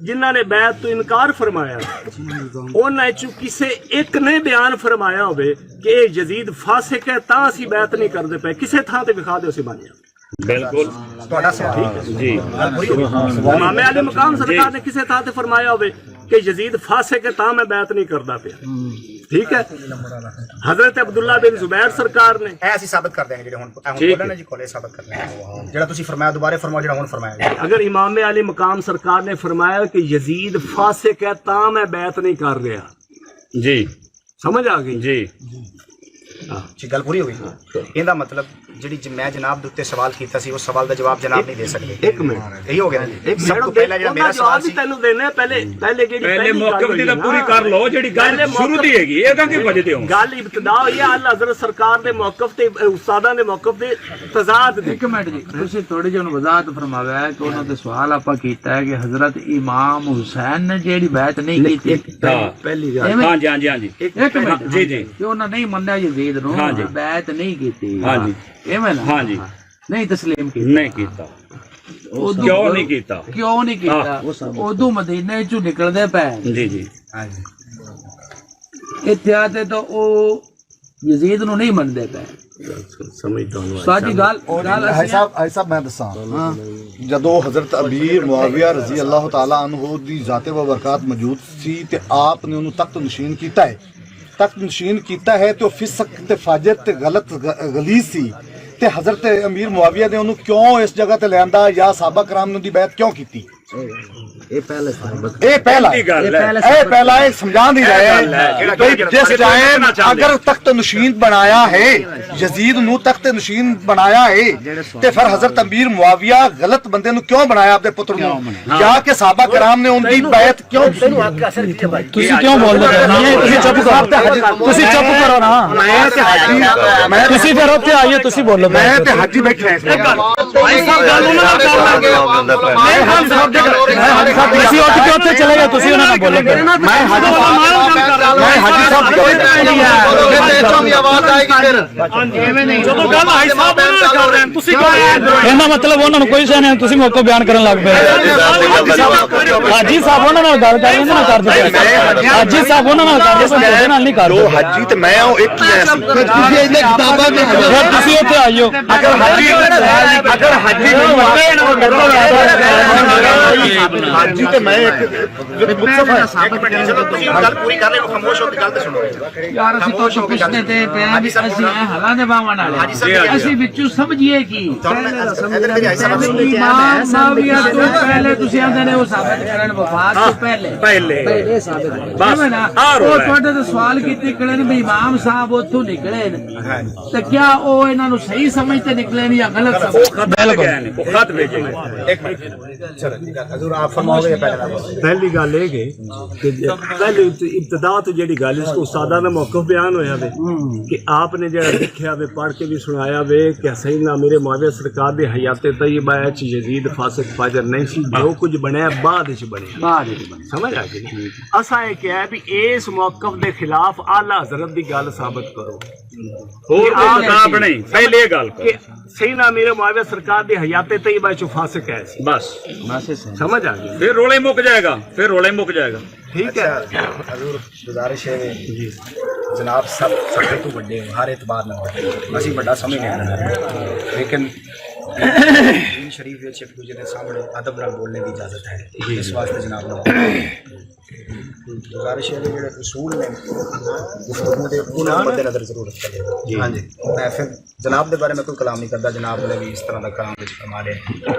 جنہاں نے بیعت تو انکار فرمایا انہاں چوں کسے ایک نے بیان فرمایا ہوئے کہ اے یزید فاسق ہے تاں اسی بیعت نہیں کردے پے کسے تھاں تے دکھا دے اسی بانیا. بالکل تہاڈا سوال جی امام علی مقام سرکار نے کسے تھاں تے فرمایا ہوئے کہ یزید فاسق ہے تاں میں بیعت نہیں کردا پیا. ٹھیک ہے. حضرت عبداللہ بن زبیر سرکار نے ایسی ثابت کر دیں گے جڑے ہن بولنا نا جی کھولے ثابت کر دیں جڑا تسی فرمایا دوبارہ فرماؤ جڑا ہن فرمایا. اگر امام علی مقام سرکار نے فرمایا کہ یزید فاسق ہے تاں میں بیعت نہیں کر رہا. جی سمجھ آ گئی. جی جی گل پوری ہوئی. ایندا مطلب جڑی میں جناب دے سوال کیتا سی اس سوال دا جواب جناب نہیں دے سکتے. ایک منٹ یہی ہو گیا. ایک سب تو پہلا جڑا میرا سوال سی تینوں دینا ہے. پہلے موقف دی تو پوری کر لو جڑی گل شروع دی ہےگی اے کہ بجدے ہو. گل ابتدا ہوئی ہے اعلی حضرت سرکار دے موقف تے استاداں دے موقف دے تضاد دی. ایک منٹ جی تسی تھوڑی جی وضاحت فرمایا ہے کہ انہوں نے سوال آپ کیتا ہے کہ حضرت امام حسین نے جیڑی بیعت نہیں کیتی. پہلی گل ہاں جی ہاں جی ہاں جی ایک منٹ جی جی کہ انہوں نے نہیں منیا یزید نو ہاں جی. بیعت نہیں کیتی. ہاں جی ایویں نا ہاں جی نہیں تسلیم کی نہیں کیتا. کیوں نہیں کیتا؟ کیوں نہیں کیتا؟ ادو مدینے چوں نکلدے پے جی جی ایتھے آتے تو او یزید نو نہیں مندے پے. سمجھتا ہوں ساڈی گل صاحب میں دساں جدو حضرت امیر معاویہ رضی اللہ تعالیٰ عنہ دی ذات و برکات موجود سی تے آپ نے انہوں تخت نشین کیتا ہے. تخت نشین کیتا ہے تو فسق تے فاجر تے غلط غلیظ سی تے حضرت امیر معاویہ نے انہوں کیوں اس جگہ تے لیندا یا صحابہ کرام نے دی بیعت کیوں کیتی؟ اے پہلا سمجھا نہیں رہے. جس ٹائم اگر تخت نشین بنایا ہے یزید نو تخت نشین بنایا ہے تے پھر حضرت امیر معاویہ غلط بندے نو کیوں بنایا اپنے پتر نو یا کہ صحابہ کرام نے ان کی بیعت کیوں تسی کیوں بول رہے ہو؟ تسی چپ کرو. تسی چپ کرو نا. تسی پھر اوتھے آئیے تسی بولو. میں تے حاجی بیٹھے ہیں تسی اٹھ کے اوتھے چلے گئے تسی انہاں نال بولو. میں حاجی صاحب ਇਹਦਾ ਮਤਲਬ ਉਹਨਾਂ ਨੂੰ ਕੋਈ ਸ਼ੈ ਨਹੀਂ ਤੁਸੀਂ ਮੌਕਾ ਬਿਆਨ ਕਰਨ ਲੱਗ ਪਏ. ਹਾਜੀ ਸਾਹਿਬ ਉਹਨਾਂ ਨਾਲ ਗੱਲ ਕਰ ਉਹਨਾਂ ਨਾਲ ਕਰ ਦਿਓ. ਹਾਜੀ ਸਾਹਿਬ ਉਹਨਾਂ ਨਾਲ ਕਰ ਦਿਓ ਮੇਰੇ ਨਾਲ ਨਹੀਂ ਕਰ ਦਿਓ. حاجی تے میں ہوں ایک ہی ایسی تسی اینے کتاباں میں ਫਿਰ ਤੁਸੀਂ ਉੱਥੇ ਆਇਓ. اگر حاجی حاجی تے میں ایک گل پوری کر لے خاموش ہو کے گل تے سنو. یار اسی تو پچھتے تے پیاں بھی اسی ہلاں دے باواں والے اسی وچوں سمجھیے کی امام معاویہ تو پہلے تسی آندے نے او ثابت کرن وفات تو پہلے ثابت بس او تواڈے تے سوال کیتے کڑے نے بھی امام صاحب اوتھوں نکلے نے تے کیا او انہاں نو صحیح سمجھتے نکلے یا غلط سمجھتے؟ خط بھیجے. ایک منٹ چلو حضور آپ فرماؤ گے پہلے. پہلی گل یہ کہ پہلے ابتدا تو جیڑی گل اس کو استادہ نے موقف بیان ہویا وے کہ آپ نے جڑا لکھیا وے پڑھ کے بھی سنایا وے کہ سیدنا امیر معاویہ سرکار دی حیات طیبہ وچ یزید فاسق فاجر نہیں سی. جو کچھ بنیا بعد وچ بنیا. سمجھ آ گئی. اساں یہ کہا بھی اس موقف دے خلاف اعلی حضرت دی گل ثابت کرو. اور کتاب نہیں پہلے گل کہ سیدنا امیر معاویہ سرکار دی حیات طیبہ وچ فاسق ہے. بس سمجھ آ گئی. پھر رولے مک جائے گا. پھر رولے مک جائے گا. ٹھیک ہے. حضور گزارش ہے جناب سب تو بڑے ہر اعتبار نال اسی بڑا سمجھنے ہیں لیکن دین شریف وچ ایک دوسرے کے سامنے ادب نال بولنے کی اجازت ہے. اس واسطے جناب گزارش ہے جڑے اصول نے گفتگو دے انہاں مد نظر ضرور رکھا جائے. ہاں جی میں پھر جناب دے بارے میں کوئی کلام نہیں کرتا. جناب نے بھی اس طرح کا کلام وچ فرما لے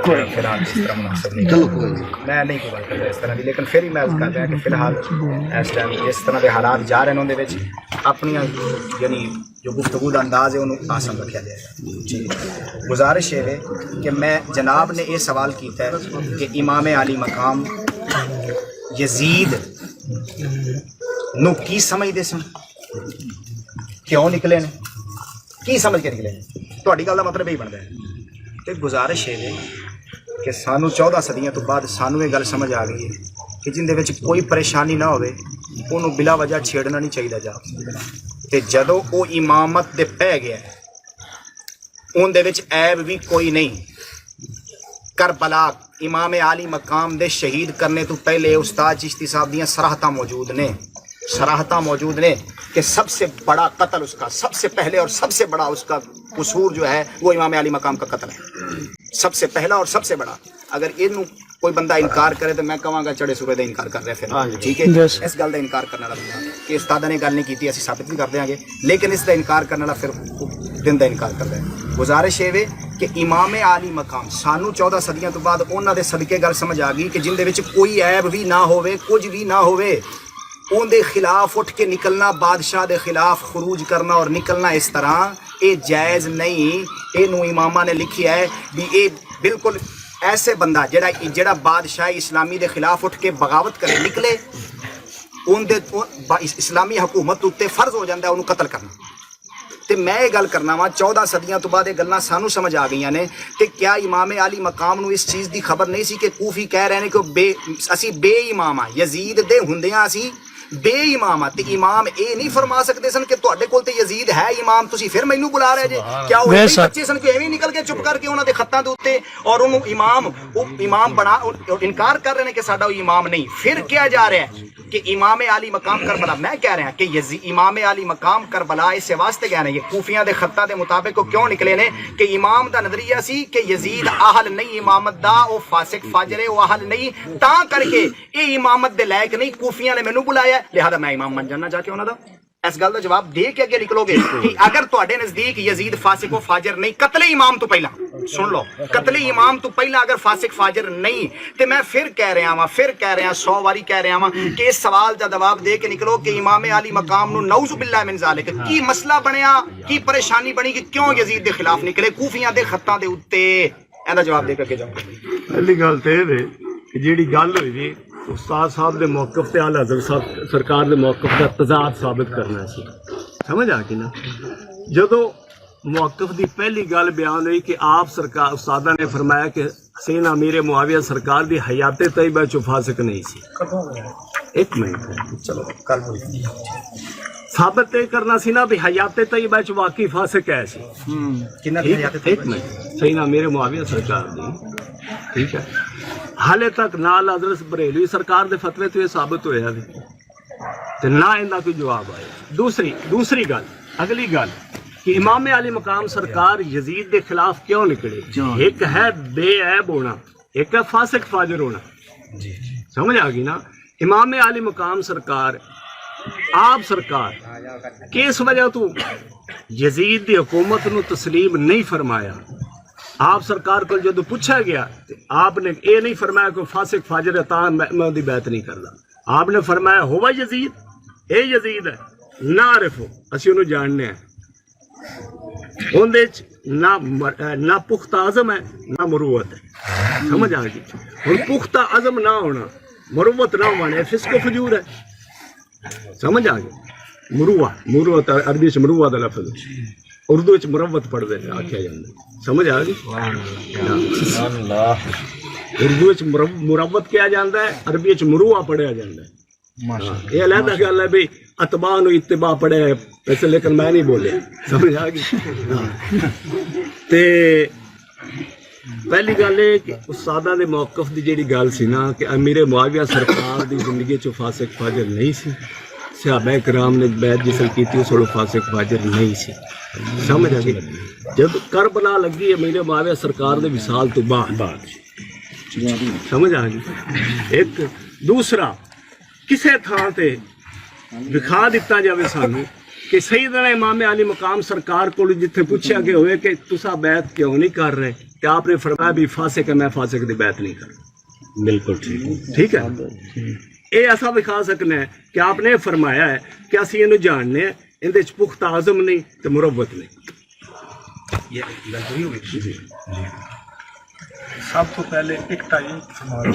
فی الحال اس طرح مناسب نہیں. میں نہیں کوئی بات کرتا اس طرح دی لیکن پھر ہی میں عرض کر رہا کہ فی الحال اس ٹائم اس طرح دے حالات جا رہے ہیں ان دے وچ اپنی یعنی جو گفتگو کا انداز ہے انہوں آسان رکھا جائے گا. ٹھیک ہے. گزارش یہ ہے کہ میں جناب نے یہ سوال کیتا ہے کہ امام علی مقام یزید نو کی سمجھتے سن کیوں نکلے نے کی سمجھ کے نکلے نے. تہاڈی گل دا مطلب یہی بنتا ہے کہ گزارش یہ ہے کہ سانو 14 صدیاں تو بعد سانو یہ گل سمجھ آ گئی ہے کہ جن دے وچ کوئی پریشانی نہ ہوئے انہوں بلا وجہ چھیڑنا نہیں چاہیے. جا تے جدو وہ امامت دے پہ گیا ان دے وچ عیب بھی کوئی نہیں. کربلا امام علی مقام دے شہید کرنے تو پہلے استاد چشتی صاحب دیاں صراحتاں موجود نے کہ سب سے بڑا قتل اس کا سب سے پہلے اور سب سے بڑا اس کا قصور جو ہے وہ امام علی مقام کا قتل ہے. سب سے پہلا اور سب سے بڑا. اگر کوئی بندہ انکار کرے تو میں کہاں گا چڑے سورے کا انکار کر رہے پھر ٹھیک ہے اس گل کا انکار کرنے والا بندہ کہ استاد نے گل نہیں کی اسی ثابت نہیں کر دیں گے لیکن اس کا انکار کرنے والا پھر دن کا انکار کر رہا ہے گزارش یہ کہ امام عالی مقام سانو 14 صدیاں تو بعد انہوں دے صدقے گل سمجھ آ گئی کہ جن دے وچ کوئی عیب بھی نہ ہوئے کچھ بھی نہ ہوئے ان دے خلاف اٹھ کے نکلنا بادشاہ دے خلاف خروج کرنا اور نکلنا اس طرح اے جائز نہیں اے نو امامہ نے لکھی ہے بھی اے بالکل ایسے بندہ جڑا بادشاہ اسلامی دے خلاف اٹھ کے بغاوت کرے نکلے ان دے اسلامی حکومت تے فرض ہو جاندہ ہے انہوں قتل کرنا تے میں یہ گل کرنا وا 14 صدیاں تو بعد یہ گلاں سانو سمجھ آ گئی نے کہ کیا امام علی مقام نو اس چیز دی خبر نہیں سی کہ کوفی کہہ رہے ہیں کہ اسی بے امام ہاں یزید دے ہوندیاں اسی بے امام تے امام اے نہیں فرما سکتے سن کہ تواڈے کول تے یزید ہے امام تسی پھر مینوں بلا رہے جے کیا وہ بچے سن کہ ایویں نکل کے چپ کر کے انہاں دے خطاں دے اوتے اور انہوں امام بنا انکار کر رہے ہیں کہ ساڈا امام نہیں پھر کیا جا رہا ہے کہ امام علی مقام کربلا میں کہہ رہا کہ امام علی مقام کربلا اس واسطے کہہ رہے ہیں کوفیاں دے خطاں دے مطابق کیوں نکلے نے کہ امام دا نظریہ سی کہ یزید اہل نہیں امامت دا او فاسق فاجر ہے او اہل نہیں تا کر کے اے امامت دے لائق نہیں کوفیاں نے مینوں بلایا لہذا میں امام بن جانا جا کے انہاں دا اس گل دا جواب دے کے اگے نکلو گے کہ اگر تواڈے نزدیک یزید فاسق و فاجر نہیں قتل امام تو پہلا سن لو قتل امام تو پہلا اگر فاسق فاجر نہیں تے میں پھر کہہ رہا ہاں 100 واری کہہ رہا ہاں کہ اس سوال دا جواب دے کے نکلو کہ امام علی مقام نو نعوذ باللہ من ذالک کی مسئلہ بنیا کی پریشانی بنی کہ کیوں یزید دے خلاف نکلے کوفیاں دے خطاں دے اوتے ایندا جواب دے کے جاؤ پہلی گل تے کہ جیڑی گل ہوئی تھی استاد صاحب دے موقف تے اعلی حضرت صاحب سرکار دے موقف دا تضاد ثابت کرنا سی سمجھ آ گئی نا جدو موقف دی پہلی گل بیان ہوئی کہ آپ سرکار استادہ نے فرمایا کہ حسین امیر معاویہ سرکار دی حیات طیبہ چ فاسق نہیں سی ایک منٹ چلو کل ہوئی ثابت کرنا سی نا بھی حیات طیبہ چ واقعی فاسق ہے سی ایک منٹ حسین امیر معاویہ سرکار دی ٹھیک ہے حالے تک نہ حضرت بریلوی سرکار دے فتوے تو یہ ثابت ہویا تے نہ اندا کوئی جواب آیا دوسری گل اگلی گل کہ امام علی مقام سرکار یزید دے خلاف کیوں نکلے ایک ہے بے عیب ہونا ایک ہے فاسق فاجر ہونا سمجھ آ گئی نا امام علی مقام سرکار آپ سرکار کس وجہ تو یزید دی حکومت نو تسلیم نہیں فرمایا آپ سرکار کو جدو پوچھا گیا آپ نے یہ نہیں فرمایا کہ فاسق فاجر ہے تا میں دی بیعت نہیں کردا آپ نے فرمایا ہوا یزید اے یزید ہے نہ عارف ہو اسی انہوں جاننے ہیں اندے نہ پختہ عزم ہے نہ مروت ہے سمجھ آ گئی اور پختہ عزم نہ ہونا مروت نہ ہونا فسق و فجور ہے سمجھ آ گئی مروت عربی سے مروت کا لفظ اردو چ مروت پڑھ دے آخیا جاتا سمجھ آ گئی اردو چ مروت کیا جاتا ہے عربی چ مروہ پڑھیا جاتا ہے یہ علیحدہ گل ہے بھائی اتباع نو اتباع پڑھے ویسے لیکن میں نہیں بولیا سمجھ آ گئی تے پہلی گل ہے کہ استادہ دے موقف دی جیڑی گل سی نا کہ امیر معاویہ سرکار دی زندگی چ فاسق فاجر نہیں سی صحابہ کرام نے بیعت جسل کی تھی اس وقت فاسق فاجر نہیں سی سمجھ آ گئی جب کربلا لگی امیر معاویہ سرکار دے وصال تو بعد سمجھ آ گئی ایک دوسرا کسے تھان تے دکھا دیتا جاوے سانو کہ سیدنا امام علی مقام سرکار کو جتھے پوچھا کہ ہوئے کہ تسا بیعت کیوں نہیں کر رہے کہ آپ نے فرمایا بھی فاسق ہے میں فاسق دی بیعت نہیں کر بالکل ٹھیک ہے اے ایسا دکھا سکنا ہے کہ آپ نے فرمایا ہے کہ اسی انہوں جاننے ہیں اندے چ پختہ عزم نہیں تو مروت نہیں سب تو پہلے ایک تعین فرما دو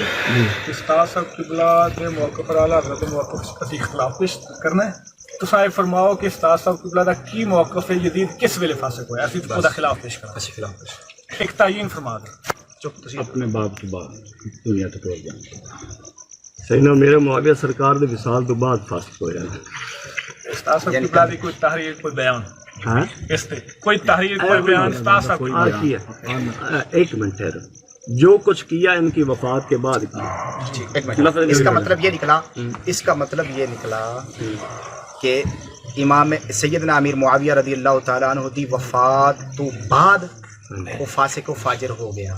استاد صاحب قبلہ کے موقع پر اعلیٰ حضرت موقف سے اختلاف پیش کرنا ہے تو صاحب فرماؤ کہ استاد صاحب قبلہ دا کی موقف ہے جدید کس ویلے فاسق ہوا اسی تو خلاف پیش کرنا ایک تعین فرما دو اپنے باپ کے بعد دنیا تک ٹوٹ جانا سیدنا میرے معاویہ سرکار دے وصال تو بعد فاسق ہو جانا استاد صاحب قبلہ دی کوئی تحریر کوئی بیان اس تے کوئی تحریر کوئی بیان استاد صاحب کیا ایک منٹ ٹھہرو جو کچھ کیا ان کی وفات کے بعد کیا اس کا مطلب یہ نکلا کہ امام سیدنا امیر معاویہ رضی اللہ تعالیٰ عنہ دی وفات تو بعد وہ فاسق و فاجر ہو گیا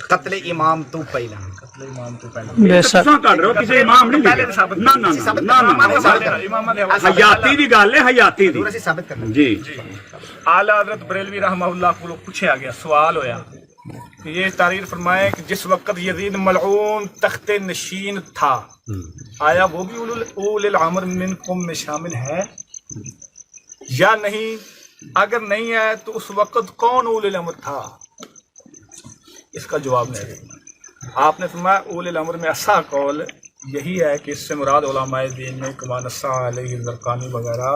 قتل امام تو پہلا بے شک تساں کر رہے ہو کسی امام نہیں لکھا نا نا نا نا حیاتی دی گل ہے حیاتی دی اسی ثابت کرنا جی اعلی حضرت بریلوی رحمہ اللہ کو پوچھا گیا، سوال ہویا کہ یہ تحریر فرمائے کہ جس وقت یزید ملعون تخت نشین تھا آیا وہ بھی اول الامر منکم میں شامل ہے یا نہیں؟ اگر نہیں ہے تو اس وقت کون اول الامر تھا؟ اس کا جواب نہیں۔ آپ نے فرمایا اول الامر میں ایسا قول یہی ہے کہ اس سے مراد علماء دین میں کما نصا علیہ الزرقانی وغیرہ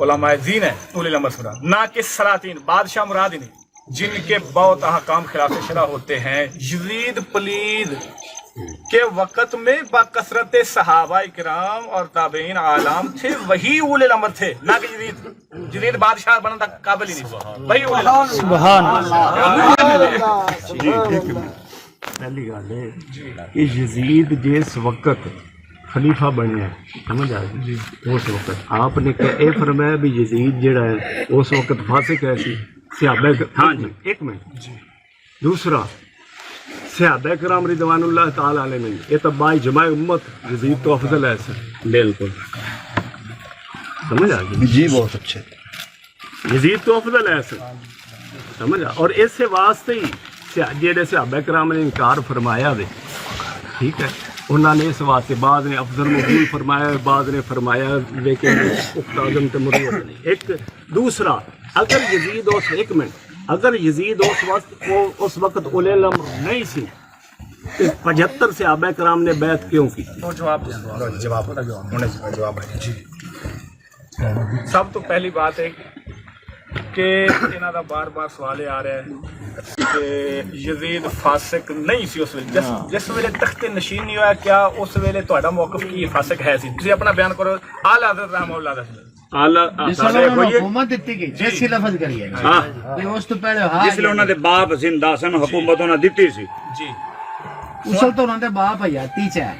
علماء دین ہے اول الامر سے مراد، نہ کہ سلاطین بادشاہ مراد ہی نہیں جن کے بہت احکام خلاف شرع ہوتے ہیں۔ یزید پلید کے وقت میں بکثرت صحابہ کرام اور تابعین عالم تھے، وہی اول الامر تھے، نہ کہ یزید بادشاہ بننے تک قابل ہی نہیں ہوا، وہی اول الامر۔ سبحان اللہ۔ پہلی گل ہے کہ یزید جس وقت خلیفہ بنیا سمجھ آ گئی اس وقت آپ نے یہ فرمایا بھی یزید جڑا ہے اس وقت فاسق ہے سی صحابہ ہاں جی ایک منٹ دوسرا صحابہ کرام رضوان اللہ تعالی علیہ نے یہ تو با اجماع امت یزید تو افضل ہے سر بالکل سمجھ آ گئی جی بہت اچھے یزید تو افضل ہے سر سمجھ آ اور اس سے واسطے ہی جہاں صحابہ کرام نے انکار فرمایا دے ٹھیک ہے انہوں نے اس واسطے بعض نے افضل مقبول فرمایا بعض نے فرمایا لیکن اعظم تے مروت نہیں۔ ایک دوسرا اگر یزید ایک منٹ اگر یزید اس وقت اولی الامر نہیں سی تو 75 صحابہ کرام نے بیعت کیوں کی؟ سب تو پہلی بات ہے کہ انہاں دا بار بار سوال آ رہا ہے کہ یزید فاسق نہیں سی اس ویلے جس ویلے تخت نشین نہیں ہوا، کیا اس ویلے تہاڈا موقف کی فاسق ہے سی؟ تسی اپنا بیان کرو اعلی حضرت رحمہ اللہ دا۔ جس حکومت دیتی گئی جیسی لفظ کریے اس تو پہلے جس لئے انہوں نے باپ زندہ سن حکومت انہوں نے دیتی سی جی اصل تو انہوں نے باپ حیاتی چ ہے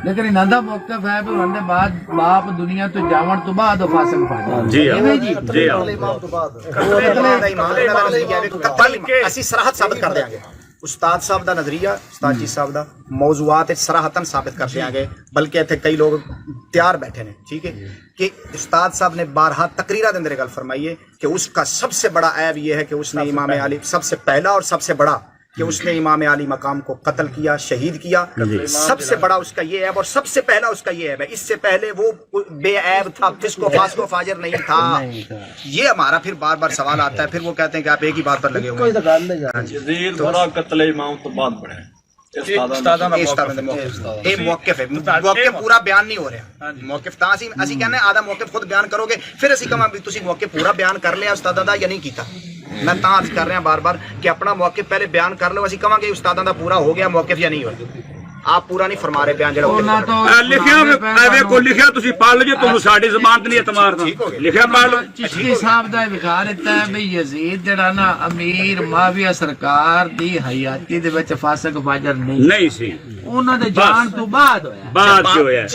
لیکن انہوں دا موقف ہے کہ انہوں نے بعد باپ دنیا تو جاون تو بعد فاسق پا جی جی بلکہ اسی صراحت ثابت کر دیں گے استاد صاحب دا نظریہ استاد جی صاحب دا موضوعات صراحتاً ثابت کر دیں گے، بلکہ اتنے کئی لوگ تیار بیٹھے ہیں ٹھیک ہے کہ استاد صاحب نے بارہا تقریرہ دے اندر گل فرمائی ہے کہ اس کا سب سے بڑا عیب یہ ہے کہ اس نے امام علی سب سے پہلا اور سب سے بڑا کہ اس نے امام علی مقام کو قتل کیا شہید کیا، سب سے بڑا اس کا یہ عیب اور سب سے پہلا اس کا یہ عیب ہے۔ اس سے پہلے وہ بے عیب تھا، جس کو فاسق و فاجر نہیں تھا۔ یہ ہمارا پھر بار بار سوال آتا ہے، پھر وہ کہتے ہیں کہ آپ ایک ہی بات پر لگے ہوئے ہیں۔ یزید بڑا قتل امام تو بعد بڑھے موقف ہے، موقف پورا بیان نہیں ہو رہا موقف تا اسی کہنے آدھا موقف خود بیان کرو گے پھر اسی کہاں بھی تسی موقف پورا بیان کر لیا استاداں دا یا نہیں کیتا۔ میں تا عرض کر رہا بار بار کہ اپنا موقف پہلے بیان کر لو، اسی کہاں گے استاداں دا پورا ہو گیا موقف یا نہیں ہوا۔ آپ پورا نہیں فرما رہے بیان جڑا لکھیا کو لکھیا تسی پڑھ لو جی تانوں ساڈی زبان تے نہیں اعتماد لکھیا پڑھ لو۔ چشتی صاحب دا وکھا دیتا ہے بھئی یزید جڑا نا امیر معاویہ سرکار دی حیاتی دے وچ فاسق فاجر نہیں سی، انہاں دے جان تو بعد ہویا بعد جو ہے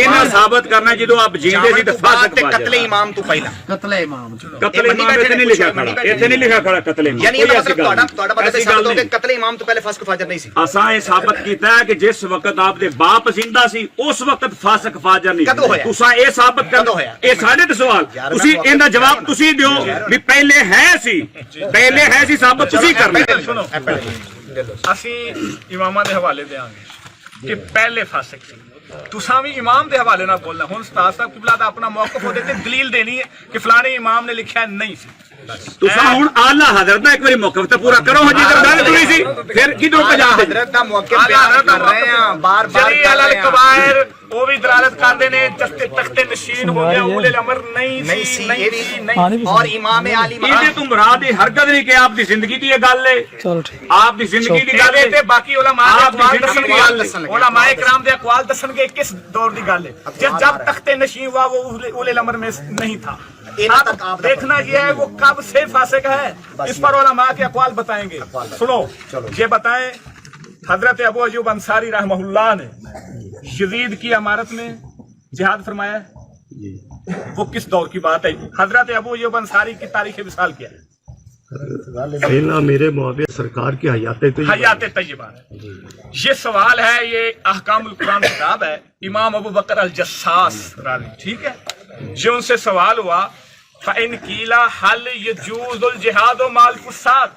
انہاں ثابت کرنا جدوں آپ جیندے سی تے فاسق فاجر قتل امام تو پہلا قتل امام قتل امام تے نہیں لکھیا کھڑا ایتھے نہیں لکھیا کھڑا قتل امام یعنی یہ مطلب تہاڈا مطلب ثابت ہو کہ قتل امام تو پہلے فاسق فاجر نہیں سی۔ اساں یہ ثابت کیتا ہے کہ جس وقت آپ دے باپ زندہ سی اس وقت فاسق فاجر نہیں، تساں اے ثابت کرو اے ساڈے تے سوال تسی ایندا جواب تسی دیو بھی پہلے ہے سی ثابت تسی کرنا۔ سنو اسی اماماں دے حوالے دیاں گے کہ پہلے فاسق سی، تساں بھی امام دے حوالے نہ بولنا۔ ہن استاد صاحب قبلہ دا اپنا موقف ہو دیتے دلیل دینی ہے کہ فلانے امام نے لکھا ہے نہیں سی۔ تساں ہن اعلی حضرت دا ایک باری موقف تے پورا کرو جی گل ہوئی سی پھر کدھر پہ جا حضرت دا موقف بیان کر رہے ہیں بار بار جلی علی الکبائر وہ بھی دلالت کرتے نے تخت نشین ہو گیا اول الامر نہیں سی اور امام علی یہ تو مراد ہرگز نہیں کہ آپ دی زندگی دی یہ گل ہے، آپ دی زندگی دی گل ہے باقی علماء کرام دے اقوال دسن گے کس دور دی گل ہے جب تخت نشین ہوا وہ اول الامر میں نہیں تھا۔ دیکھنا یہ ہے وہ کب سے فاسق ہے، اس پر علماء کے اقوال بتائیں گے۔ سنو یہ بتائیں حضرت ابو ایوب انصاری رحمہ اللہ نے یزید کی امارت میں جہاد فرمایا ہے، وہ کس دور کی بات ہے؟ حضرت ابو ایوب انصاری کی تاریخ وصال کیا ہے؟ سیدنا میرے معاویہ سرکار کی حیات طیبہ حیات طیبہ یہ سوال ہے، یہ احکام القرآن کتاب ہے، امام ابو بکر الجساس راوی، ٹھیک ہے، جو ان سے سوال ہوا فَإِنْ قِيلَ هَلْ يَجُوزُ الْجِهَادُ مَعَ الْفُسَاقِ،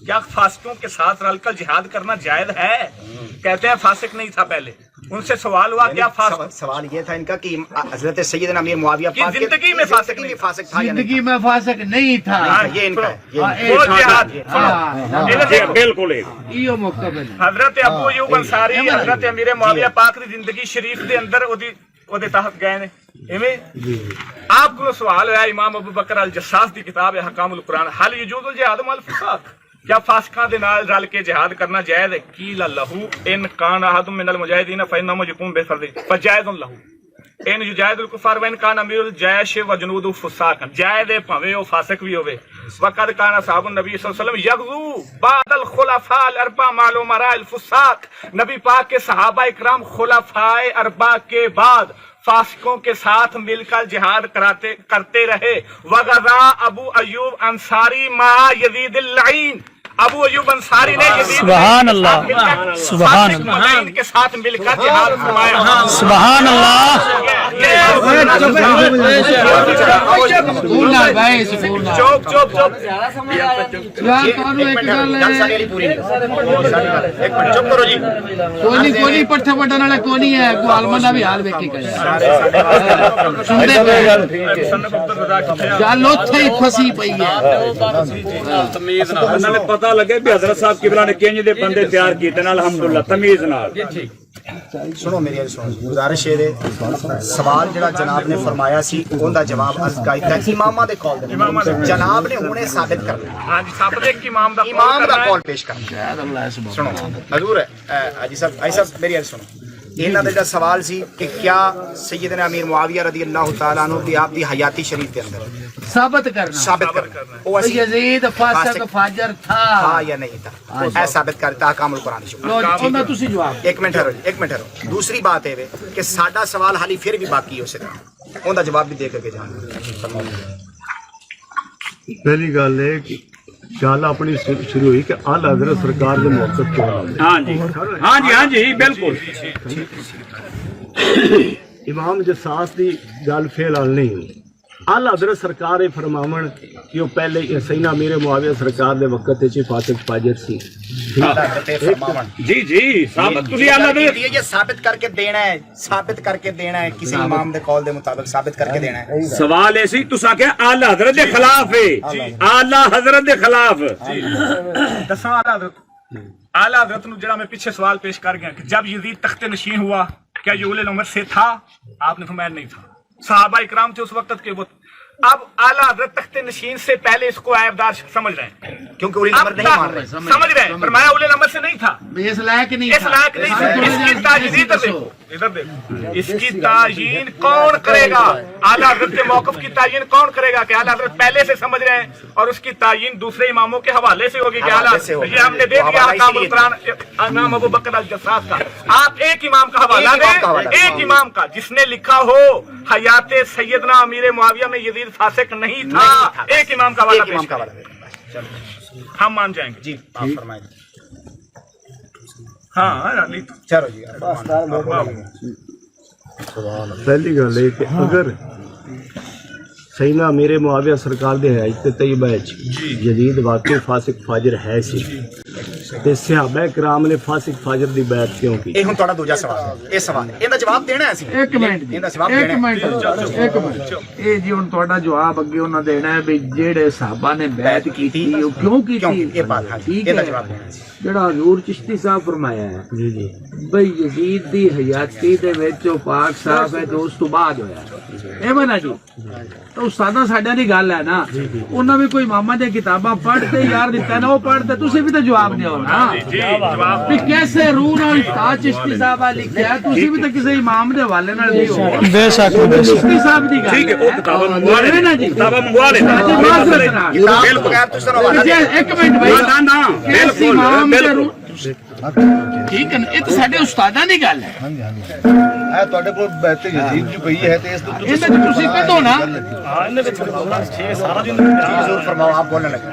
کیا فاسقوں کے ساتھ رل کر جہاد کرنا جائز ہے؟ کہتے ہیں فاسق نہیں تھا پہلے، ان سے سوال ہوا کیا فاسق؟ سوال یہ تھا ان کا کہ حضرت سیدنا امیر معاویہ کہ زندگی میں فاسق نہیں فاسق تھا یا نہیں زندگی میں فاسق نہیں تھا، یہ ان کا ہے، وہ جہاد بالکل یہ مقابل حضرت ابو ایوب انصاری حضرت امیر معاویہ پاک دی زندگی شریف دے اندر وہ تحت گئے نے ایویں آپ کو سوال ہے امام ابو بکر الجساس دی کتاب ہے احکام القرآن، حل یجوز الجہاد مع الفساق، کیا فاسقاں دے نال رل کے جہاد کرنا جائز ہے؟ قیل لہ ان کان احد من المجاہدین فانما یقوم بفرض فجائز لہ ان یجاہد الکفار وان کان امیر الجیش وجنود فساق، جائز ہے بھاویں وہ فاسق بھی ہوے، وقد کان اصحاب النبی صلی اللہ علیہ وسلم یغزو بعد الخلفاء الاربعہ مع الامراء الفساق، نبی پاک کے صحابہ اکرام خلفاء اربعہ کے بعد فاسقوں کے ساتھ مل کر جہاد کرتے رہے۔ وغزا ابو ایوب انصاری مع یزید اللعین، ابو ایوب انصاری نے یزید سبحان اللہ، سبحان اللہ، کے ساتھ مل کر جہاد فرمایا، سبحان اللہ، چوپ چوپ چوپ کوئی پٹھا پٹن والا کونی ہے، کو عالماں دا بھی حال ویکھی کرے گل اوتھے ہی پھسی پئی ہے۔ پتہ لگے بھی حضرت صاحب قبلہ نے کنج دے بندے تیار کیتے نا الحمدللہ تمیز نال۔ سنو میری گزارش ہے، سوال جڑا جناب نے فرمایا سی اون دا جواب عرض کیتا ہے اماماں دے کال دے، جناب نے ہنے ثابت کرنا، ہاں جی ثابت ہے کہ امام دا کال پیش کرنا۔ سنو حضور حاجی صاحب میری عرض سنو، انہاں دا جڑا سوال سی کہ کیا سیدنا امیر معاویہ رضی اللہ تعالی عنہ دی آپ دی حیاتی شریف کے اندر ثابت کرنا وہ اسی یزید فاسق فاجر تھا یا نہیں تھا، اے ثابت کرتا احکام القرآن شریف۔ انہاں تسی جواب ایک منٹ ٹھہرو، دوسری بات ہے کہ ساڈا سوال حالی پھر بھی باقی ہے، اسے اون دا جواب بھی دے کے جانا۔ پہلی گل ہے کہ گل اپنی شروع ہوئی کہ اعلی حضرت سرکار کے موقف کیوں ہاں جی ہاں جی ہاں جی بالکل، امام جساس دی گل فی الحال نہیں ہوئی، اعلی حضرت سرکار فرماون کہ وہ پہلے سیدنا امیر معاویہ سرکار دے وقت وچ فاسق فاجر سی۔ جی جی ثابت تسی اعلی حضرت یہ ثابت کر کے دینا ہے، ثابت کر کے دینا ہے، کسی امام دے قول دے مطابق ثابت کر کے دینا ہے۔ سوال ایسی تساں کہ اعلی حضرت دے خلاف ہے، اعلی حضرت دے خلاف دساں اعلیٰ حضرت نو جڑا میں پیچھے سوال پیش کر گیا کہ جب یزید تخت نشین ہوا کیا یہ اولے العمر سے تھا؟ آپ نے فرمایا نہیں تھا، صحابہ اکرام تھے اس وقت کے وہ، اب اعلیٰ حضرت تخت نشین سے پہلے اس کو عیبدار سمجھ رہے ہیں کیونکہ اولی نمبر نہیں مان رہے، سمجھ رہے ہیں، فرمایا اولے نمبر سے نہیں تھا، اس لائق نہیں اس لائق نہیں تھا، اس کی تعیین ادھر دیکھو، اس کی تعیین کون کرے گا؟ اعلیٰ حضرت کے موقف کی تعیین کون کرے گا کہ اعلیٰ حضرت پہلے سے سمجھ رہے ہیں، اور اس کی تعیین دوسرے اماموں کے حوالے سے ہوگی کہ اعلیٰ یہ ہم نے دے دیا احکام القرآن امام ابو بکر الجساس کا، آپ ایک امام کا حوالہ دیں، ایک امام کا جس نے لکھا ہو حیات سیدنا امیر معاویہ میں یزید فاسق نہیں تھا، ایک امام کا حوالہ پیش کریں، ہم مان جائیں گے۔ جی آپ فرمائیں۔ ہاں چلو جی پہلی گل ہے کہ اگر سیدنا امیر معاویہ سرکار دے حیات طیبہ وچ یزید واقعی فاسق فاجر ہے سی تے صحابہ کرام نے فاسق فاجر دی بیعت کیوں کی؟ یہ ہن تہاڈا دوجا سوال ہے، یہ سوال ہے، ایندا جواب دینا ہے اسی۔ ایک منٹ یہ جی ہن تہاڈا جواب اگے انہاں دینا ہے بھی جڑے صحابہ نے بیعت کیتی او کیوں کیتی؟ یہ بات ہے، ایندا جواب دینا ہے جڑا حضور چشتی صاحب فرمایا ہے جی جی بھئی یزید دی حیاتی دے وچ پاک صاحب ہے جو اس تو بعد ہویا اے بنا جی تو استاداں ساڈا دی گل ہے نا، انہاں بھی کوئی اماماں دی کتاباں پڑھتے یار دتا نا، وہ پڑھتے تسی بھی تو جواب دیو نا بھی کیسے روح نال استاد چشتی صاحب لکھیا، تسی بھی تو کسی امام دے حوالے نال دیو بے شک بے شک، چشتی صاحب دی گل ٹھیک ہے، وہ کتاب منگوا لے نا جی، کتاب منگوا لے بالکل بغیر تساں حوالہ دے۔ ایک منٹ بھائی نا نا بالکل بالکل ٹھیک ہے نا، یہ تو ساڈے استاداں دی گل ہے، اے تواڈے کول بیعت یزید جو پئی ہے تے اس تو یہ تو تسی کڈو نا، حضور فرماؤ، آپ بولنے لگے۔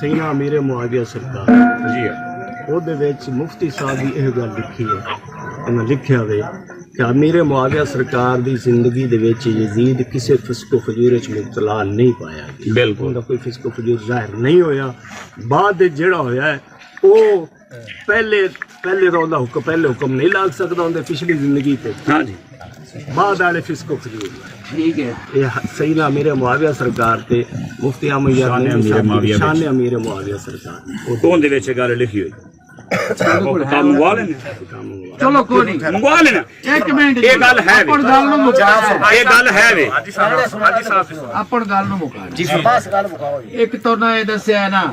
ਸੈਯਦਨਾ ਅਮੀਰ ਮੁਆਵੀਆ ਸਰਕਾਰ ਜੀ ਉਹਦੇ ਵਿੱਚ ਮੁਫਤੀ ਸਾਹਿਬ ਦੀ ਇਹ ਗੱਲ ਲਿਖੀ ਹੈ, ਉਹਨਾਂ ਲਿਖਿਆ ਵੇ ਕਿ ਅਮੀਰ ਮੁਆਵੀਆ ਸਰਕਾਰ ਦੀ ਜ਼ਿੰਦਗੀ ਦੇ ਵਿੱਚ ਯਜ਼ੀਦ ਕਿਸੇ ਫਿਸਕੋ ਫਜੂਰ ਵਿੱਚ ਮੁਬਤਲਾ ਨਹੀਂ ਪਾਇਆ ਗਿਆ। ਬਿਲਕੁਲ। ਉਹਦਾ ਕੋਈ ਫਿਸਕੋ ਫਜੂਰ ਜ਼ਾਹਿਰ ਨਹੀਂ ਹੋਇਆ। ਬਾਅਦ ਵਿੱਚ ਜਿਹੜਾ ਹੋਇਆ ਹੈ ਉਹ ਪਹਿਲੇ ਰੌਲਾ ਹੁਕਮ ਪਹਿਲੇ ਹੁਕਮ ਨਹੀਂ ਲੱਗ ਸਕਦਾ ਉਹਦੇ ਪਿਛਲੀ ਜ਼ਿੰਦਗੀ ਤੇ। ਹਾਂ ਜੀ ਬਾਅਦ ਵਾਲੇ ਫਿਸਕੋ ਫਜੂਰ ਠੀਕ ਹੈ। ਇਹ ਸੈਯਦਨਾ ਅਮੀਰ ਮੁਆਵੀਆ ਸਰਕਾਰ ਤੇ ਮੁਫਤੀ ਅਹਮਦ ਯਾਰ ਸ਼ਾਨ ਅਮੀਰ ਮੁਆਵੀਆ ਸਰਕਾਰ ਉਹਦੇ ਵਿੱਚ ਗੱਲ ਲਿਖੀ ਹੋਈ। ਕੰਮ ਮੰਗਵਾ ਲੈਣੇ, ਚਲੋ ਕੋਈ ਨਹੀਂ, ਮੰਗਵਾ ਲੈਣਾ। ਇੱਕ ਮਿੰਟ ਇਹ ਗੱਲ ਹੈ ਵੇ, ਆਪਣ ਗੱਲ ਨੂੰ ਮੁਕਾ ਇਹ ਗੱਲ ਹੈ ਵੇ। ਆਪਣ ਗੱਲ ਨੂੰ ਮੁਕਾ ਜੀ ਇੱਕ ਤੋਂ ਨਾ ਇਹ ਦੱਸਿਆ ਨਾ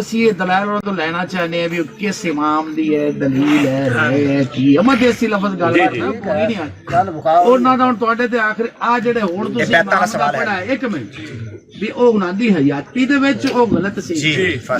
ਅਸੀਂ ਇਹ ਦਲਾਲ ਉਹਨਾਂ ਤੋਂ ਲੈਣਾ ਚਾਹੁੰਦੇ ਆ ਵੀ ਉਹ ਕਿਸ ਇਮਾਮ ਦੀ ਹੈ, ਦਲੀਲ ਹੈ ਕੀ ਅਮਾ ਦੇਸੀ ਲਫ਼ਜ਼ ਗੱਲ ਕਰਨਾ ਕੋਈ ਨਹੀਂ ਗੱਲ ਮੁਕਾ ਉਹਨਾਂ ਦਾ ਹੁਣ ਤੁਹਾਡੇ ਤੇ ਆਖਰ ਆ ਜਿਹੜੇ ਹੁਣ ਤੁਸੀਂ ਇਮਾਮ ਦਾ ਪੜਾ ਇੱਕ ਮਿੰਟ ਵੀ ਉਹ ਉਹਨਾਂ ਦੀ ਹਯਾਤੀ ਦੇ ਵਿੱਚ ਉਹ ਗਲਤ ਸੀ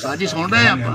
ਸਾਜੀ ਸੁਣ ਰਹੇ ਆਪਾਂ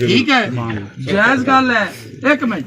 ਠੀਕ ਹੈ ਜਾਇਜ਼ ਗੱਲ ਹੈ ਇੱਕ ਮਿੰਟ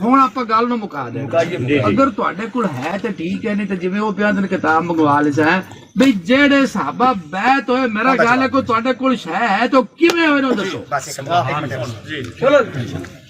ਹੁਣ ਆਪਾਂ ਗੱਲ ਨੂੰ ਮੁਕਾ ਦੇ ਅਗਰ ਤੁਹਾਡੇ ਕੋਲ ਹੈ ਤੇ ਠੀਕ ਹੈ ਨਹੀਂ ਤੇ ਜਿਵੇਂ ਉਹ ਬਿਆਨ ਕਿਤਾਬ ਮੰਗਵਾ ਲਿਆ ਹੈ ਵੀ ਜਿਹੜੇ ਸਹਾਬਾ ਬੈਤ ਹੋਏ ਮੇਰਾ ਖਿਆਲ ਹੈ ਕੋਈ ਤੁਹਾਡੇ ਕੋਲ ਸ਼ੈ ਹੈ ਤਾਂ ਕਿਵੇਂ ਹੋਏ ਨੂੰ ਦੱਸੋ ਚਲੋ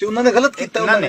ਤੇ ਉਹਨਾਂ ਨੇ ਗਲਤ ਕੀਤਾ। ਉਹਨਾਂ ਨੇ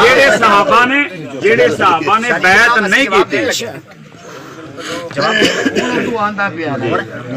ਜਿਹੜੇ ਸਹਾਬਾ ਨੇ ਬੈਤ ਨਹੀਂ ਕੀਤੀ ਤੂੰ ਆਂਦਾ ਪਿਆ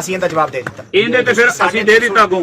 ਅਸੀਂ ਇਹਦਾ ਜਵਾਬ ਦੇ ਦਿੱਤਾ। ਇਹਦੇ ਤੇ ਫਿਰ ਅਸੀਂ ਦੇ ਦਿੱਤਾ ਅੱਗੋਂ।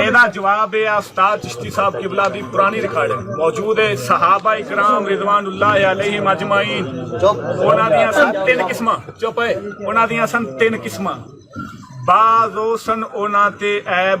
ਇਹਦਾ ਜਵਾਬ ਹੈ ਉਸਤਾਦ ਚਿਸ਼ਤੀ ਸਾਹਿਬ ਕਿਬਲਾ ਦੀ ਪੁਰਾਣੀ ਰਿਕਾਰਡਿੰਗ ਮੌਜੂਦ ਹੈ। ਸਹਾਬਾ ਇਕਰਾਮ ਰਿਜ਼ਵਾਨੁੱਲਾਹ ਅਲੈਹਿਮ ਅਜਮਾਈਨ ਉਹਨਾਂ ਦੀਆਂ ਸਨ ਤਿੰਨ ਕਿਸਮਾਂ ਉਹਨਾਂ ਦੀਆਂ ਸਨ ਤਿੰਨ ਕਿਸਮਾਂ। ਬਾਜ਼ ਉਹ ਸਨ ਉਹਨਾਂ ਤੇ ਐਬ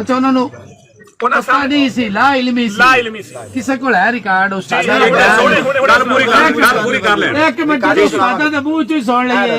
ਅੱਛਾ ਉਹਨਾਂ ਨੂੰ ਉਹਨਾਂ ਸਾਡੀ ਸੀ ਲਾ ਇਲਮੀ ਸੀ ਕਿਸੇ ਕੋਲ ਹੈ ਰਿਕਾਰਡ ਉਸਤਾਦ ਗੱਲ ਪੂਰੀ ਕਰ ਲੈਣ। ਇੱਕ ਮਿੰਟ ਉਸਤਾਦਾਂ ਦੇ ਮੂੰਹ ਚੋਂ ਹੀ ਸੁਣ ਲਈਏ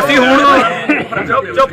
ਅਸੀਂ ਹੁਣ ਚੁੱਪ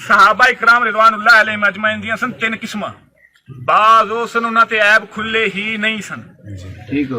ਸਹਾਬਾ ਇਕਰਾਮ ਰਿਜ਼ਵਾਨੁੱਲਾਹ ਅਲੈਹਿਮ ਅਜਮਾਈਨ ਦੀਆਂ ਸਨ ਤਿੰਨ ਕਿਸਮਾਂ। ਬਾਜ਼ ਉਹ ਸਨ ਉਹਨਾਂ ਤੇ ਐਬ ਖੁੱਲੇ ਹੀ ਨਹੀਂ ਸਨ, ਠੀਕ ਹੋ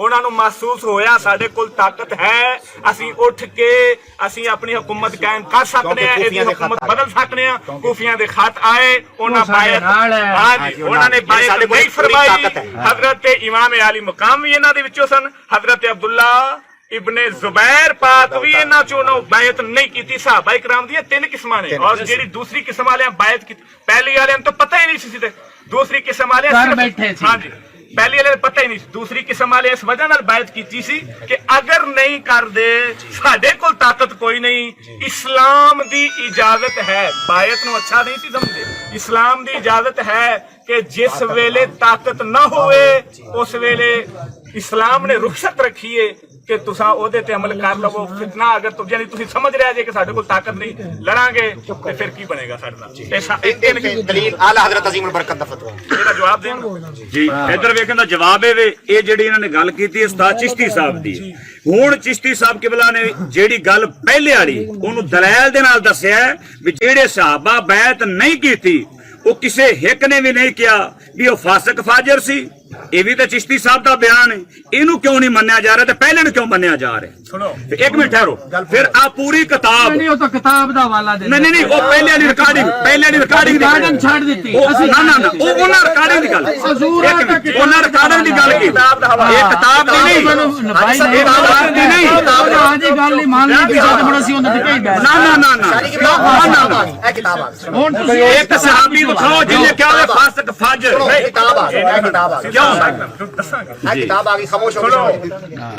ਉਹਨਾਂ ਨੂੰ ਮਹਿਸੂਸ ਹੋਇਆ ਸਾਡੇ ਕੋਲ ਤਾਕਤ ਹੈ, ਅਸੀਂ ਉੱਠ ਕੇ ਅਸੀਂ ਆਪਣੀ ਹੁਕੂਮਤ ਕਾਇਮ ਕਰ ਸਕਦੇ ਹਾਂ, ਇਹਦੀ ਹੁਕੂਮਤ ਬਦਲ ਸਕਦੇ ਹਾਂ। ਕੂਫੀਆਂ ਦੇ ਖਤ ਆਏ, ਉਹਨਾਂ ਬਾਇਤ ਹਾਂਜੀ ਉਹਨਾਂ ਨੇ ਬਾਇਤ ਨਹੀਂ ਫਰਮਾਈ। ਹਜ਼ਰਤ ਇਮਾਮ ਅਲੀ ਮੁਕਾਮ ਵੀ ਇਹਨਾਂ ਦੇ ਵਿੱਚੋਂ ਸਨ, ਹਜ਼ਰਤ ਅਬਦੁੱਲਾ ਇਬਨ ਜ਼ੁਬੈਰ ਪਾਕ ਵੀ ਇਹਨਾਂ ਚੋਂ ਬਾਇਤ ਨਹੀਂ ਕੀਤੀ। ਸਹਾਬਾ ਇਕਰਾਮ ਦੀਆਂ 3 ਕਿਸਮਾਂ ਨੇ, ਔਰ ਜਿਹੜੀ ਦੂਸਰੀ ਕਿਸਮ ਵਾਲਿਆਂ ਬਾਇਤ ਕੀਤੀ, ਪਹਿਲੀ ਵਾਲਿਆਂ ਨੂੰ ਤਾਂ ਪਤਾ ਹੀ ਨਹੀਂ ਸੀ ਤੇ ਦੂਸਰੀ ਕਿਸਮ ਵਾਲਿਆਂ ਹਾਂਜੀ ਪਹਿਲੀ ਵਾਲੇ ਪਤਾ ਹੀ ਨਹੀਂ, ਦੂਸਰੀ ਕਿਸਮ ਵਾਲੇ ਇਸ ਵਜ੍ਹਾ ਨਾਲ ਬਾਇਤ ਕੀਤੀ ਸੀ ਕਿ ਅਗਰ ਨਹੀਂ ਕਰਦੇ ਸਾਡੇ ਕੋਲ ਤਾਕਤ ਕੋਈ ਨਹੀਂ, ਇਸਲਾਮ ਦੀ ਇਜਾਜ਼ਤ ਹੈ। ਬਾਇਤ ਨੂੰ ਅੱਛਾ ਨਹੀਂ ਸੀ ਸਮਝਦੇ, ਇਸਲਾਮ ਦੀ ਇਜਾਜ਼ਤ ਹੈ ਕਿ ਜਿਸ ਵੇਲੇ ਤਾਕਤ ਨਾ ਹੋਵੇ ਉਸ ਵੇਲੇ ਇਸਲਾਮ ਨੇ ਰੁਖਸਤ ਰੱਖੀ ਹੈ ਕਿ ਤੁਸੀਂ ਉਹਦੇ ਤੇ ਅਮਲ ਕਰ ਲਵੋ। ਫਿਤਨਾ ਅਗਰ ਯਾਨੀ ਤੁਸੀਂ ਸਮਝ ਰਿਹਾ ਜੇ ਕਿ ਸਾਡੇ ਕੋਲ ਤਾਕਤ ਨਹੀਂ, ਲੜਾਂਗੇ ਤੇ ਫਿਰ ਕੀ ਬਣੇਗਾ ਸਾਡੇ ਨਾਲ। ਦਲੀਲ ਆਲਾ ਹਜ਼ਰਤ ਅਜ਼ੀਮ ਅਲ ਬਰਕਤ ਦਾ ਫਤਵਾ, ਇਹਦਾ ਜਵਾਬ ਦੇਣ ਜੀ। ਇੱਧਰ ਵੇਖਣ ਦਾ ਜਵਾਬ ਇਹ ਵੇ, ਇਹ ਜਿਹੜੀ ਇਹਨਾਂ ਨੇ ਗੱਲ ਕੀਤੀ ਉਸਤਾਦ ਚਿਸ਼ਤੀ ਸਾਹਿਬ ਦੀ। ਹੁਣ ਚਿਸ਼ਤੀ ਸਾਹਿਬ ਕਿਬਲਾ ਨੇ ਜਿਹੜੀ ਗੱਲ ਪਹਿਲੇ ਵਾਲੀ ਉਹਨੂੰ ਦਲਾਇਲ ਦੇ ਨਾਲ ਦੱਸਿਆ ਵੀ ਜਿਹੜੇ ਸਹਾਬਾ ਬੈਤ ਨਹੀਂ ਕੀਤੀ ਉਹ ਕਿਸੇ ਇੱਕ ਨੇ ਵੀ ਨਹੀਂ ਕਿਹਾ ਵੀ ਉਹ ਫਾਸਕ ਫਾਜਰ ਸੀ। ਇਹ ਵੀ ਤਾਂ ਚਿਸ਼ਤੀ ਸਾਹਿਬ ਦਾ ਬਿਆਨ ਹੈ, ਇਹਨੂੰ ਕਿਉਂ ਨਹੀਂ ਮੰਨਿਆ ਜਾ ਰਿਹਾ ਤੇ ਪਹਿਲੇ ਨੂੰ ਕਿਉਂ ਮੰਨਿਆ ਜਾ ਰਿਹਾ? ਸੁਣੋ ਇੱਕ ਮਿੰਟ ਠਹਿਰੋ, ਫਿਰ ਆ ਪੂਰੀ ਕਿਤਾਬ ਨਹੀਂ, ਉਹ ਤਾਂ ਕਿਤਾਬ ਦਾ ਹਵਾਲਾ ਦੇ ਨਹੀਂ ਉਹ ਪਹਿਲੇ ਵਾਲੀ ਰਿਕਾਰਡਿੰਗ ਛੱਡ ਦਿੱਤੀ ਨਾ ਉਹ ਉਹਨਾਂ ਰਿਕਾਰਡਿੰਗ ਦੀ ਗੱਲ, ਉਹਨਾਂ ਰਿਕਾਰਡਿੰਗ ਦੀ ਗੱਲ ਕੀਤੀ, ਇਹ ਕਿਤਾਬ ਦੀ ਨਹੀਂ, ਇਹ ਕਿਤਾਬ ਦੀ ਨਹੀਂ। ਆਜੀ ਗੱਲ ਨਹੀਂ ਮੰਨ ਲਈ ਕਿ ਜਦ ਬੜਾ ਸੀ ਉਹਨਾਂ ਤੇ ਕਹੀ ਨਾ ਇਹ ਕਿਤਾਬ ਆ ਹੁਣ ਤੁਸੀਂ ਇੱਕ ਸਹਾਬੀ ਦਿਖਾਓ ਜਿਹਨੇ ਕਿਹਾ ਹੋਵੇ ਫਾਸਕ ਫਾਜਰ। ਕਿਤਾਬ ਆ ਇਹ ਕਿਤਾਬ ਆ ਕਿਉਂ ਦੱਸਾਂਗੇ, ਇਹ ਕਿਤਾਬ ਆ ਗਈ, ਖਾਮੋਸ਼ ਹੋ ਜਾਓ।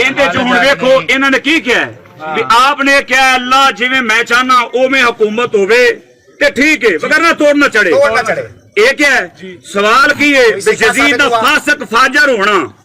ਇਹਦੇ ਚ ਹੁਣ ਵੇਖੋ ਇਹਨਾਂ ਨੇ ਕੀ ਕਿਹਾ ਵੀ ਆਪਨੇ ਕਿਹਾ ਅੱਲਾ ਜਿਵੇਂ ਮੈਂ ਚਾਹਨਾ ਉਵੇਂ ਹੁਕੂਮਤ ਹੋਵੇ ਤੇ ਠੀਕ ਹੈ, ਵਗਰਨਾ ਤੋੜਨਾ ਚੜੇ। ਤੋੜਨਾ ਚੜੇ। ਇਹ ਕੀ ਹੈ ਸਵਾਲ? ਕੀ ਹੈ ਵੀ ਯਜ਼ੀਦ ਦਾ ਫਾਸਕ ਫਾਜਰ ਹੋਣਾ,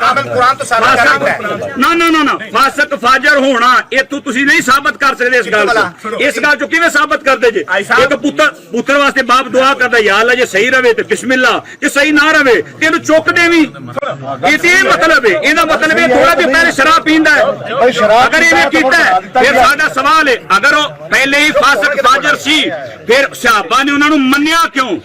ਕਾਮਲ ਕੁਰਾਨ ਤੋਂ ਸਾਰਾ ਕਰਦਾ ਹੈ। ਨਾ ਫਾਸਕ ਫਾਜਰ ਹੋਣਾ ਇਥੋਂ ਤੁਸੀਂ ਨਹੀਂ ਸਾਬਤ ਕਰ ਸਕਦੇ ਇਸ ਗੱਲ ਤੋਂ। ਇਸ ਗੱਲ ਚੋਂ ਕਿਵੇਂ ਸਾਬਤ ਕਰਦੇ ਜੇ? ਇੱਕ ਪੁੱਤਰ ਵਾਸਤੇ ਬਾਪ ਦੁਆ ਕਰਦਾ ਯਾ ਅੱਲਾ ਜੇ ਸਹੀ ਰਵੇ ਤੇ ਬਿਸਮਿਲ੍ਲਾ, ਜੇ ਸਹੀ ਨਾ ਰਵੇ ਤੇ ਇਹਨੂੰ ਚੁੱਕਦੇ ਵੀ। ਇਹ ਮਤਲਬ ਹੈ, ਇਹਦਾ ਮਤਲਬ ਇਹ ਥੋੜਾ ਜਿਹਾ ਪਹਿਲੇ ਸ਼ਰਾਬ ਪੀਂਦਾ ਹੈ। ਅਗਰ ਇਹਨੇ ਕੀਤਾ ਫਿਰ ਸਾਡਾ ਸਵਾਲ ਹੈ ਅਗਰ ਉਹ ਪਹਿਲੇ ਹੀ ਫਾਸਕ ਫਾਜਰ ਸੀ ਫਿਰ ਸਹਾਬਾ ਨੇ ਉਹਨਾਂ ਨੂੰ ਮੰਨਿਆ ਕਿਉਂ?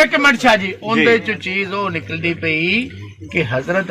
ਇੱਕ ਮਿੰਟ ਸ਼ਾਹ ਜੀ, ਉਹਦੇ ਚ ਚੀਜ਼ ਉਹ ਨਿਕਲਦੀ ਪਈ ਕਿ ਹਜ਼ਰਤ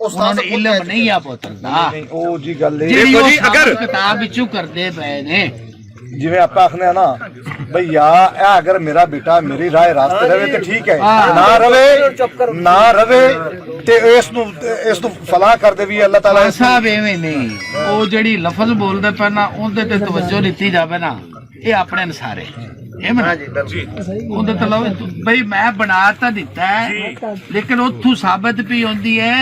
ਉਹਨਾਂ ਨੇ ਇਲਮ ਨਹੀਂ ਆ ਪੁੱਤਰਦਾ। ਉਹ ਜੀ ਗੱਲ ਇਹ ਜਿਹੜੀ ਦੇਖੋ ਉਹ ਜੀ, ਅਗਰ ਕਿਤਾਬ ਵਿੱਚੋਂ ਕਰਦੇ ਪਏ ਨੇ, ਜਿਵੇਂ ਆਪਾਂ ਆਖਨੇ ਆ ਨਾ ਬਈ ਯਾ ਇਹ ਅਗਰ ਮੇਰਾ ਬੇਟਾ ਮੇਰੀ ਰਾਹ ਰਾਸਤੇ ਰਵੇ ਤੇ ਠੀਕ ਹੈ, ਨਾ ਰਵੇ ਤੇ ਇਸ ਨੂੰ ਫਲਾਹ ਕਰ ਦੇ ਵੀ ਅੱਲਾਹ ਤਾਲਾ ਸਾਹਿਬ ਐਵੇਂ ਨਹੀਂ, ਉਹ ਜਿਹੜੀ ਲਫ਼ਜ਼ ਬੋਲਦੇ ਪਏ ਨਾ ਉਹਦੇ ਤੇ ਤਵੱਜੋ ਦਿੱਤੀ ਜਾਵੇ ਨਾ, ਇਹ ਆਪਣੇ ਅਨਸਾਰੇ ਉਹਦੇ ਤੋਂ ਲਓ ਬਈ ਮੈਂ ਬਣਾ ਤਾਂ ਦਿੱਤਾ ਹੈ ਲੇਕਿਨ ਉੱਥੋਂ ਸਾਬਤ ਵੀ ਹੁੰਦੀ ਹੈ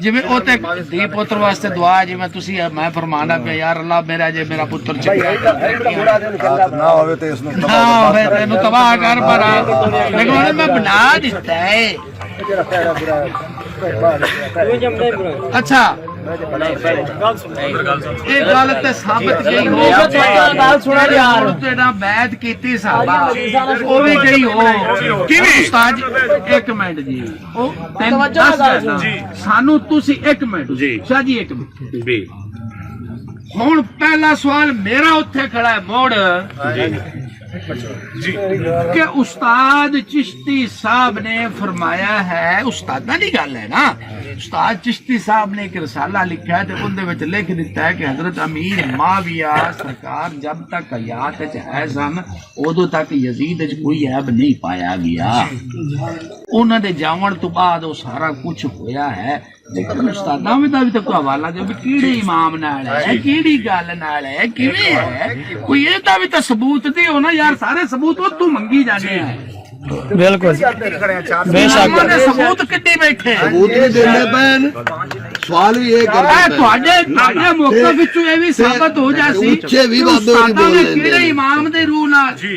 ਜਿਵੇਂ ਉਹ ਤੇ ਧੀ ਪੁੱਤਰ ਵਾਸਤੇ ਦੁਆ ਜਿਵੇਂ ਤੁਸੀਂ ਮੈਂ ਫਰਮਾਨਾ ਪਿਆ ਯਾਰ ਅੱਲਾ ਮੇਰਾ ਜੇ ਮੇਰਾ ਪੁੱਤਰ ਚੰਗਾ ਨਾ ਹੋਵੇ ਤੇ ਇਸ ਨੂੰ ਨਾ ਹੋਵੇ ਤੈਨੂੰ ਤਬਾਹ ਕਰ ਪਰ ਲੇਕਿਨ ਉਹਨੇ ਮੈਂ ਬਣਾ ਦਿੱਤਾ ਹੈ ਅੱਛਾ ਇਹ ਗੱਲ ਤੇ ਸਾਬਤ ਗਈ ਹੋ ਗੱਲ ਸੁਣਾ ਯਾਰ ਤੇਰਾ ਬੈਤ ਕੀਤੀ ਸਾਬਾ ਉਹ ਵੀ ਗਈ ਹੋ ਕਿਵੇਂ ਉਸਤਾਦ ਇੱਕ ਮਿੰਟ ਜੀ ਉਹ ਤੈਨੂੰ ਦੱਸ ਰਿਹਾ ਸਾਨੂੰ ਤੁਸੀਂ ਇੱਕ ਮਿੰਟ ਸ਼ਾਹ ਜੀ ਇੱਕ ਮਿੰਟ ਵੀ ਹੁਣ ਪਹਿਲਾ ਸਵਾਲ ਮੇਰਾ ਉੱਥੇ ਖੜਾ ਹੈ ਮੋੜ کہ استاد چشتی صاحب نے فرمایا ہے استاد کی گل ہے نا استاد چشتی صاحب نے ایک رسالہ لکھا ہے تو اندر وچ لکھ دیتا ہے کہ حضرت امیر معاویہ سرکار جب تک حیات وچ ہے سن ادو تک یزید وچ کوئی عیب نہیں پایا گیا انہاں دے جاون تو بعد وہ سارا کچھ ہویا ہے لیکن استاداں دا بھی تو حوالہ دے کیڑے امام نال ہے کیڑی گل نال ہے کیویں ہے کوئی اے دا بھی تو ثبوت دیو نا یار سارے ثبوت وہ تو منگی جانے ہیں بالکل بے شک ثبوت کڈی بیٹھے ثبوت بھی دینے پین سوال بھی یہ کرتے تواڈے موقع وچوں اے وی ثابت ہو جاسی اچھے بھی بابے ہوری بول رہے کیڑے امام دے روح نال جی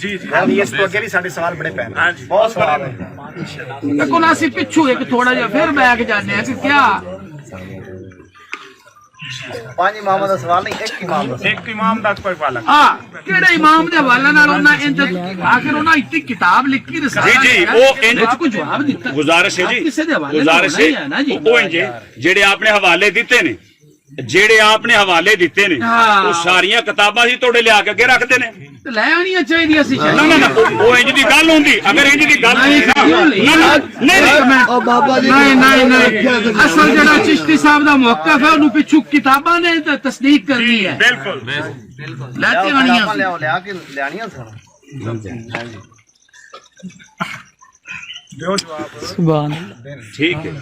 جی جی اس تو اگے بھی سارے سوال بڑے پے بہت سوال ہے کون اسی پچھو ایک تھوڑا جہا پھر بیک جانے ہیں کہ کیا پانچ امام دا سوال نہیں ایک امام دا ایک امام دا کوئی والا ہاں کیڑے امام دے حوالے نال انہاں آخر انہاں اتنی کتاب لکھی رسالہ جی وہ کو جواب دیتا گزارش ہے جی کسے دے حوالے گزارش ہے وہ جڑے آپ نے حوالے دیتے نے جڑے آپ نے حوالے دیتے نے وہ ساریاں کتاباں ہی توڑے لیا کے اگے رکھتے نے لے آنی چاہیے سی نا نا نا وہ انج دی گل ہوندی اگر انج دی گل نہیں اصل جڑا چشتی صاحب دا موقف ہے انہوں پچھو کتاباں نے تصدیق کرنی ہے بالکل لیتے آنیاں سی لیا کے لیانیاں سن دیو جواب سبحان ٹھیک ہے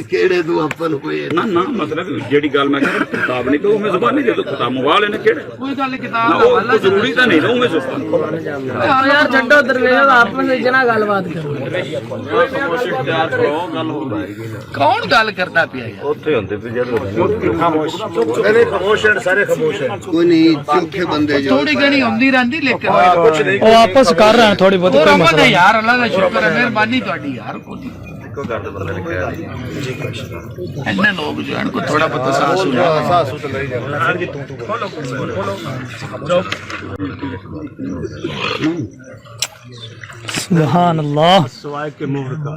کیڑے تو اپن ہوئے نا نا مطلب جیڑی گل میں کہہ رہا کتاب نہیں تو میں زبان نہیں دے تو کتاب موبائل نے کیڑے کوئی گل کتاب نا دا وہ حوالہ ضروری تو نہیں میں زبان یار چھڈو درویش آپس وچ نہ گل بات کرو کون گل کردا پیا یار خاموش ہیں سارے خاموش ہیں کوئی نہیں چوکھے بندے جو تھوڑی گھنی ہوندی رہندی لیکن وہ آپس کر رہے ہیں تھوڑی بہت کوئی رحمت مسئلہ ہے یار اللہ کا شکر ہے مہربانی تہاڈی یار کوئی اینے لوگ جو ہیں کو تھوڑا بہت احساس ہو سبحان اللہ سوائے کے مہر کا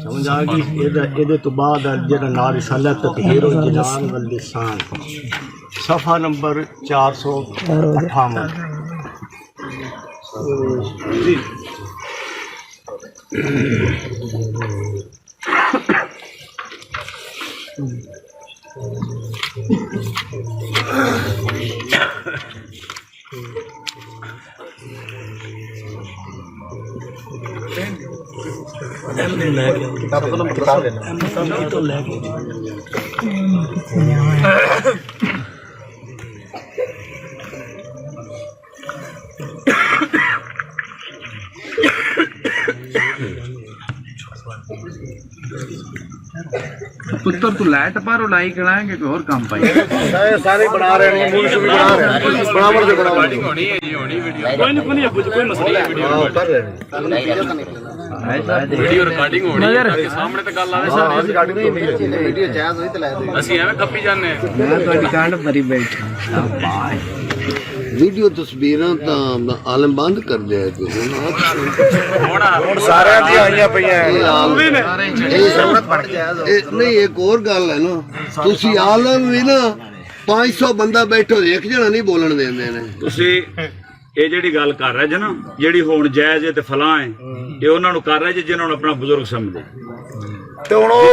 سمجھ آ گئی یہ تو بعد جڑا نار رسالہ تطہیر الجنان واللسان صفحہ نمبر 458 جی کتاب لینا پتر تو لائٹ پارو لائی کڑائیں گے کوئی اور کام پائی سارے بنا رہے ہیں مووی بھی بنا رہے ہیں بناور جو بنا رہے ہیں کوئی نہیں کوئی مسئلہ نہیں کر رہے ہیں ویڈیو ریکارڈنگ ہونی ہے کہ سامنے تے گل آوے سارے ویڈیو جائز ہوئی تے لے دے اسی ایویں کپی جانے ہیں میں تہاڈی کانڈ بھری بیٹھا ویڈیو تصویراں تاں عالم بند کر دیا کہ سارے دی آئیاں پਈਆਂ نہیں ایک اور گل ہے نا تسی عالم بھی نا 500 بندہ بیٹھو ایک جنا نہیں بولن دیندے نے تسی یہ جڑی گل کر رہے جے نا جڑی ہون جائز ہے تے فلاں ہے یہ انہاں نوں کر رہے جے جنہاں نوں اپنا بزرگ سمجھے ਤੇ ਹੁਣ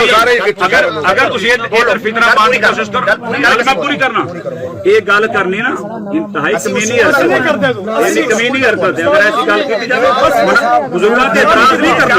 ਉਹ ਸਾਰੇ ਅਗਰ ਤੁਸੀਂ ਇਹ ਤਰਫੀਤਨਾ ਪਾਉਣ ਦੀ ਕੋਸ਼ਿਸ਼ ਕਰੋ, ਗੱਲ ਮੈਂ ਪੂਰੀ ਕਰਨਾ, ਇਹ ਗੱਲ ਕਰਨੀ ਨਾ ਇੰਤਹਾਈ ਕਮੀਨੀ ਹਰਕਤ ਹੈ, ਇੰਨੀ ਕਮੀਨੀ ਹਰਕਤ ਹੈ। ਅਗਰ ਐਸੀ ਗੱਲ ਕੀਤੀ ਜਾਵੇ ਬਜ਼ੁਰਗਾਂ ਤੇ ਇਤਰਾਜ਼ ਨਹੀਂ ਕਰਨਾ,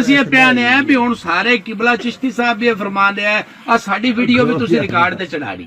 ਅਸੀਂ ਇਹ ਪਿਆਨੇ ਆ ਵੀ ਹੁਣ ਸਾਰੇ ਕਿਬਲਾ ਚਿਸ਼ਤੀ ਸਾਹਿਬ ਵੀ ਇਹ ਫਰਮਾਉਂਦੇ ਆ, ਆ ਸਾਡੀ ਵੀਡੀਓ ਵੀ ਤੁਸੀਂ ਰਿਕਾਰਡ ਤੇ ਚੜਾਣੀ।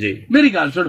ਜੀ, ਮੇਰੀ ਗੱਲ ਸੁਣ,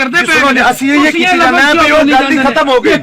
ਕਰਦੇ ਪਏ, ਅਸੀਂ ਇਹ ਕੀਤੀ ਜਾਂਦੇ ਆ ਵੀ ਉਹ ਗੱਲ ਹੀ ਖਤਮ ਹੋ ਗਈ।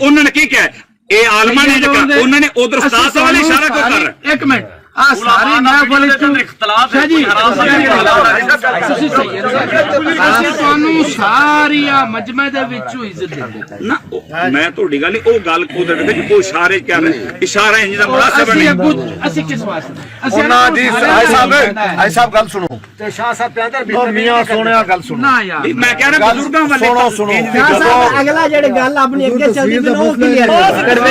ਉਹਨਾਂ ਨੇ ਕੀ ਕਿਹਾ, ਇਹ ਆਲਮਾਂ ਨੇ ਉਹਨਾਂ ਨੇ ਉਧਰ ਉਸਤਾਦ ਸਾਹਿਬ ਵਾਲੇ ਇਸ਼ਾਰਾ ਕਿਉਂ ਕਰ ਰਹੇ? ਇੱਕ ਮਿੰਟ, ਆ ਸਾਰੇ ਮਹਿਫਲ ਚ ਜੀ ਤੁਸੀਂ ਤੁਹਾਨੂੰ ਸਾਰੀਆਂ ਮਜਮੇ ਦੇ ਵਿੱਚੋਂ ਇੱਜ਼ਤ ਦਿੰਦੇ ਨਾ ਮੈਂ ਤੁਹਾਡੀ ਗੱਲ ਉਹ ਗੱਲ ਕੁਦਰਤ ਵਿੱਚ ਉਹ ਇਸ਼ਾਰੇ ਕਰ ਰਹੇ, ਇਸ਼ਾਰਾ ਇੰਜ ਦਾ ਮੁਨਾਸਬ ਨਹੀਂ। ਅਸੀਂ ਕਿਸ ਵਾਸਤੇ ਉਹਨਾਂ ਦੀ ਆਈ ਸਾਹਿਬ ਗੱਲ ਸੁਣੋ ਤੇ ਸ਼ਾਹ ਸਾਹਿਬ ਤੇ ਅੰਦਰ ਮੀਆਂ ਸੋਹਣਿਆ ਗੱਲ ਸੁਣੋ ਨਾ ਯਾਰ, ਮੈਂ ਕਹਿ ਰਿਹਾ ਬਜ਼ੁਰਗਾਂ ਵਾਲੇ ਸੁਣੋ ਅਗਲਾ ਜਿਹੜੀ ਗੱਲ ਆਪਣੀ ਅੱਗੇ ਚੱਲਦੀ ਪਈ ਉਹ ਕਲੀਅਰ ਕਰਦੇ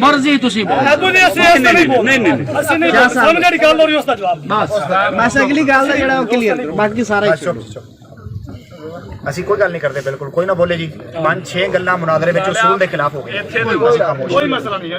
ਮਰਜ਼ੀ ਤੁਸੀਂ ਬੋਲੋ। ਨਹੀਂ ਸਾਨੂੰ ਜਿਹੜੀ ਗੱਲ ਹੋ ਰਹੀ ਉਸ ਦਾ ਜਵਾਬ ਬਸ ਅਗਲੀ ਗੱਲ ਦਾ ਜਿਹੜਾ ਉਹ ਕਲੀਅਰ ਕਰੋ, ਬਾਕੀ ਸਾਰਾ ਹੀ ਅਸੀਂ ਕੋਈ ਗੱਲ ਨਹੀਂ ਕਰਦੇ, ਬਿਲਕੁਲ ਕੋਈ ਨਾ ਬੋਲੇ ਜੀ। 5-6 ਗੱਲਾਂ ਮੁਨਾਜ਼ਰੇ ਵਿੱਚ ਉਸੂਲ ਦੇ ਖਿਲਾਫ ਹੋ ਗਈਆਂ, ਕੋਈ ਮਸਲਾ ਨਹੀਂ ਹੈ।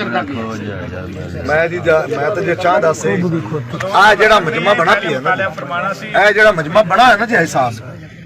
ਕਰਦਾ ਪਿਆ? ਮੈਂ ਤਾਂ ਜੇ ਚਾਹ ਦੱਸੇ ਆ ਜਿਹੜਾ ਮਜਮਾ ਬਣਾ ਪਿਆ ਨਾ, ਇਹ ਜਿਹੜਾ ਮਜਮਾ ਬਣਾ ਹੈ ਨਾ ਜੀ ਅਹਿਸਾਸ,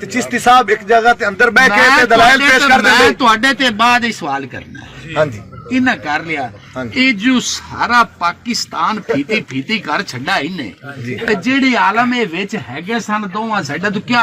ਤੇ ਚਿਸ਼ਤੀ ਸਾਹਿਬ ਇੱਕ ਜਗ੍ਹਾ ਤੇ ਅੰਦਰ ਬਹਿ ਕੇ ਤੇ ਦਲਾਇਲ ਪੇਸ਼ ਕਰ ਦਿੰਦੇ। ਮੈਂ ਤੁਹਾਡੇ ਤੇ ਬਾਅਦ ਹੀ ਸਵਾਲ ਕਰਨਾ। ਹਾਂਜੀ ਇਹਨਾਂ ਕਰ ਲਿਆ ਇਹ ਜੋ ਸਾਰਾ ਪਾਕਿਸਤਾਨ ਫੀਤੀ ਕਰ ਛੱਡਾ ਇਹਨੇ, ਤੇ ਜਿਹੜੇ ਆਲਮ ਇਹ ਵਿੱਚ ਹੈਗੇ ਸਨ ਦੋਵਾਂ ਸਾਈਡਾਂ ਤੋਂ, ਕਿਆ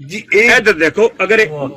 ਜੀ? ਇਹ ਇੱਧਰ ਦੇਖੋ, ਅਗਰ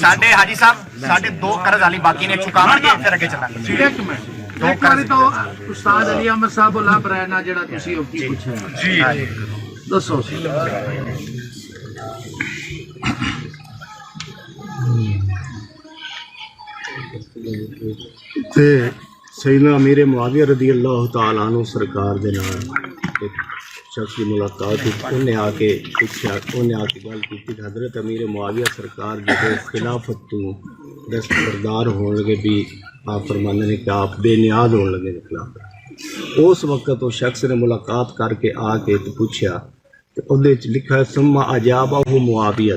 ਸਾਡੇ ਹਾਜੀ ਸਾਹਿਬ ਸਾਡੇ 2 ਕਰਜ਼ ਵਾਲੀ ਬਾਕੀ ਨੇ ਚੁਕਾਵਾਂਗੇ, ਫਿਰ ਅੱਗੇ ਚੱਲਾਂਗੇ। ਇੱਕ ਮਿੰਟ, ਇੱਕ ਵਾਰੀ ਤਾਂ ਉਸਤਾਦ ਅਲੀ ਅਹਿਮਦ ਸਾਹਿਬ ਲੱਭ ਰਹੇ ਨਾ ਜਿਹੜਾ ਤੁਸੀਂ ਉਹ ਕੀ ਪੁੱਛਿਆ ਜੀ, ਦੱਸੋ। ਤੇ ਸੈਯਦਨਾ ਅਮੀਰ ਮੁਆਵੀਆ ਰਜ਼ੀ ਅੱਲਾਹ ਤਾਲਾ ਅਨਹੂ ਸਰਕਾਰ ਦੇ ਨਾਲ ਇੱਕ ਸ਼ਖਸ ਦੀ ਮੁਲਾਕਾਤ ਹੋਈ। ਉਹਨੇ ਆ ਕੇ ਪੁੱਛਿਆ, ਉਹਨੇ ਆ ਕੇ ਗੱਲ ਕੀਤੀ, ਹਜ਼ਰਤ ਅਮੀਰ ਮੁਆਵੀਆ ਸਰਕਾਰ ਜਦੋਂ ਖਿਲਾਫਤ ਤੋਂ ਦਸਤਬਰਦਾਰ ਹੋਣ ਲਗੇ ਵੀ ਆਪ ਫਰਮਾਉਂਦੇ ਨੇ ਕਿ ਆਪ ਬੇਨਿਆਜ਼ ਹੋਣ ਲਗੇ ਖਿਲਾਫਤ। ਉਸ ਵਕਤ ਉਹ ਸ਼ਖਸ ਨੇ ਮੁਲਾਕਾਤ ਕਰਕੇ ਆ ਕੇ ਤੇ ਪੁੱਛਿਆ, ਤੇ ਉਹਦੇ ਚ ਲਿਖਿਆ ਸੁੰਮਾ ਅਜਾਬਹੁ ਮੁਆਵੀਆ।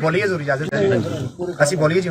ਬੋਲੀਏ ਜ਼ਰੂਰ ਇਜਾਜ਼ਤ ਹੈ, ਅਸੀਂ ਬੋਲੀਏ ਜੀ।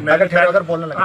ਮੈਂ ਅਗਰ ਠਹਿਰ ਅਗਰ ਬੋਲਣ ਲੱਗਾ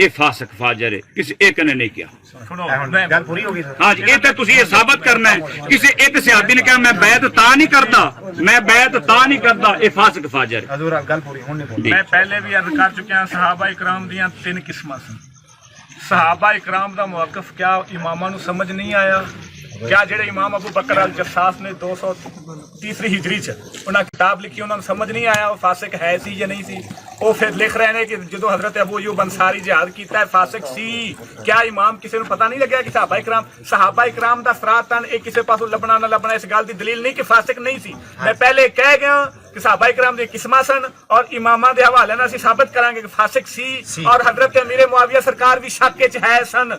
ਇਹ ਫਾਸਕ ਫਾਜਰ ਹੈ, ਕਿਸੇ ਇੱਕ ਨੇ ਨਹੀਂ ਕਿਹਾ। ਸੁਣੋ ਗੱਲ ਪੂਰੀ ਹੋ ਗਈ ਸਰ। ਹਾਂ ਜੀ, ਇਹ ਤਾਂ ਤੁਸੀਂ ਇਹ ਸਾਬਤ ਕਰਨਾ ਹੈ। ਕਿਸੇ ਇੱਕ ਸਿਹਾਬੀ ਨੇ ਕਿਹਾ ਮੈਂ ਬੈਤ ਤਾਂ ਨਹੀਂ ਕਰਦਾ, ਮੈਂ ਬੈਤ ਤਾਂ ਨਹੀਂ ਕਰਦਾ, ਇਹ ਫਾਸਕ ਫਾਜਰ ਹੈ। ਹਜ਼ੂਰ ਗੱਲ ਪੂਰੀ ਹੁਣ ਨਹੀਂ ਬੋਲੀ। ਮੈਂ ਪਹਿਲੇ ਵੀ ਅਰਜ਼ ਕਰ ਚੁੱਕਿਆ, ਸਹਾਬਾ ਇਕਰਾਮ ਦੀਆਂ 3 ਕਿਸਮਾਂ ਸਨ। ਸਹਾਬਾ ਇਕਰਾਮ ਦਾ ਮੌਕਫ ਕਿਆ ਇਮਾਮਾਂ ਨੂੰ ਸਮਝ ਨਹੀਂ ਆਇਆ? ਕਿਆ ਜਿਹੜੇ ਇਮਾਮ ਅਬੂ ਬਕਰ ਅਲ ਜਸਾਸ ਨੇ 230 ਹਿਜਰੀ ਚ ਉਹਨਾਂ ਕਿਤਾਬ ਲਿਖੀ, ਉਹਨਾਂ ਨੂੰ ਸਮਝ ਨਹੀਂ ਆਇਆ ਉਹ ਫਾਸਿਕ ਹੈ ਸੀ ਜਾਂ ਨਹੀਂ ਸੀ? ਉਹ ਫਿਰ ਲਿਖ ਰਹੇ ਨੇ ਕਿ ਜਦੋਂ ਹਜ਼ਰਤ ਅਬੂ ਅਯੂਬ ਅੰਸਾਰੀ ਜਿਹਾਦ ਕੀਤਾ ਹੈ ਫਾਸਿਕ ਸੀ। ਕਿਆ ਇਮਾਮ ਕਿਸੇ ਨੂੰ ਪਤਾ ਨਹੀਂ ਲੱਗਿਆ ਕਿ ਸਹਾਬਾ ਇਕਰਾਮ ਦਾ ਸਰਾਤਨ ਇਹ ਕਿਸੇ ਪਾਸੋਂ ਲੱਭਣਾ ਨਾ ਲੱਭਣਾ ਇਸ ਗੱਲ ਦੀ ਦਲੀਲ ਨਹੀਂ ਕਿ ਫਾਸਿਕ ਨਹੀਂ ਸੀ। ਮੈਂ ਪਹਿਲੇ ਕਹਿ ਗਿਆ ਕਿ ਸਹਾਬਾ ਇਕਰਾਮ ਦੀ ਕਿਸਮਾਂ ਸਨ ਔਰ ਇਮਾਮਾਂ ਦੇ ਹਵਾਲੇ ਨਾਲ ਅਸੀਂ ਸਾਬਤ ਕਰਾਂਗੇ ਕਿ ਫਾਸਿਕ ਸੀ ਔਰ ਹਜ਼ਰਤ ਅਮੀਰ ਮੁਆਵੀਆ ਸਰਕਾਰ ਵੀ ਸ਼ੱਕ ਚ ਹੈ ਸਨ,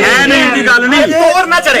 ਹੈ ਨਹੀਂ ਦੀ ਗੱਲ ਨਹੀਂ। ਤੋਰ ਨਾ ਚੜੇ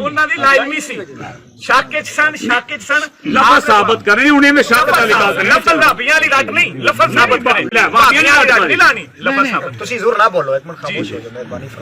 ਉਹਨਾਂ ਦੀ ਲਾਇਮੀ ਸੀ। ਸ਼ਾਕਿਤ ਸਨ ਲਫ਼ਜ਼ ਸਾਬਤ ਕਰੇ ਉਹਨੇ ਮੈਂ ਸ਼ੱਕ ਦਾ ਨਿਕਾਲ ਕਰਨਾ। ਲਫ਼ਜ਼ ਰਾਬੀਆਂ ਵਾਲੀ ਗੱਲ ਨਹੀਂ, ਲਫ਼ਜ਼ ਸਾਬਤ ਕਰੇ। ਵਾਬੀਆਂ ਵਾਲੀ ਗੱਲ ਨਹੀਂ ਲਾਣੀ, ਲਫ਼ਜ਼ ਸਾਬਤ। ਤੁਸੀਂ ਜ਼ਰੂਰ ਨਾ ਬੋਲੋ, ਇੱਕ ਮਿੰਟ ਖਾਮੋਸ਼ ਹੋ ਜਾਓ ਮਿਹਰਬਾਨੀ।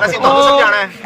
ਅਸੀਂ ਤੁਹਾਨੂੰ ਸਮਝਾਣਾ ਹੈ।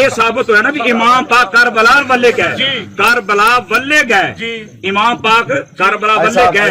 ਇਹ ਸਾਬਤ ਹੋਇਆ ਨਾ ਵੀ ਇਮਾਮ ਪਾਕ ਕਰਬਲਾ ਵੱਲੇ ਗਏ, ਕਰਬਲਾ ਵੱਲੇ ਗਏ ਜੀ, ਇਮਾਮ ਪਾਕ ਕਰਬਲਾ ਵੱਲੇ ਗਏ,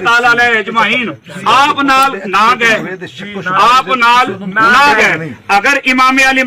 ਤਾਲਾ ਅਲੈਹਿ ਅਜਮਾਈਨ ਆਪ ਨਾਲ ਨਾ ਗਏ, ਆਪ ਨਾਲ ਨਾ ਗਏ। ਅਗਰ ਇਮਾਮ ਅਲੀ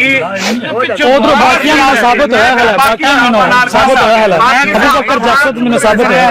ਇਹ ਉਧਰ ਬਾਕੀਆਂ ਨਾਲ ਸਾਬਤ ਹੋਇਆ ਹੈ, ਬਾਕੀਆਂ ਨਾਲ ਸਾਬਤ ਹੋਇਆ ਹੈ। ਅਬੂ ਬਕਰ ਜਸਦ ਮੈਨੂੰ ਸਾਬਤ ਹੋਇਆ ਹੈ।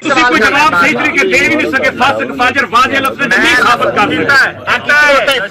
ਤੁਸੀਂ ਕੋਈ ਜਵਾਬ ਸਹੀ ਤਰੀਕੇ ਦੇ ਵੀ ਨਹੀਂ ਸਕੇ। ਫਾਸਿਕ ਫਾਜਰ ਵਾਜੇ ਲਫ਼ਜ਼ ਨਹੀਂ ਸਾਬਤ ਕਰ ਦਿੱਤਾ।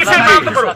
ਕਿਸੇ ਇਮਾਮ ਤੋਂ ਕਰੋ,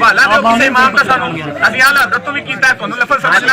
ਵਾਲਾ ਦੇ ਕਿਸੇ ਇਮਾਮ ਦਾ ਸਾਨੂੰ ਅਸੀਂ ਆਲਾ ਹਜ਼ਰਤ ਤੋਂ ਵੀ ਕੀਤਾ, ਤੁਹਾਨੂੰ ਲਫ਼ਜ਼ ਸਮਝਣਾ।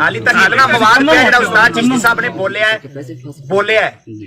ਹਾਲੀ ਤੱਕ ਇਤਨਾ ਮਵਾਦ ਪਿਆ ਜਿਹੜਾ ਉਸਤਾਦ ਚਿਸ਼ਤੀ ਸਾਹਿਬ ਨੇ ਬੋਲਿਆ ਹੈ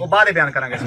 ਉਹ ਬਾਅਦ ਬਿਆਨ ਕਰਾਂਗੇ।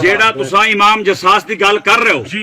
ਜਿਹੜਾ ਤੁਸੀਂ ਇਮਾਮ ਜਸਾਸ ਦੀ ਗੱਲ ਕਰ ਰਹੇ ਹੋ,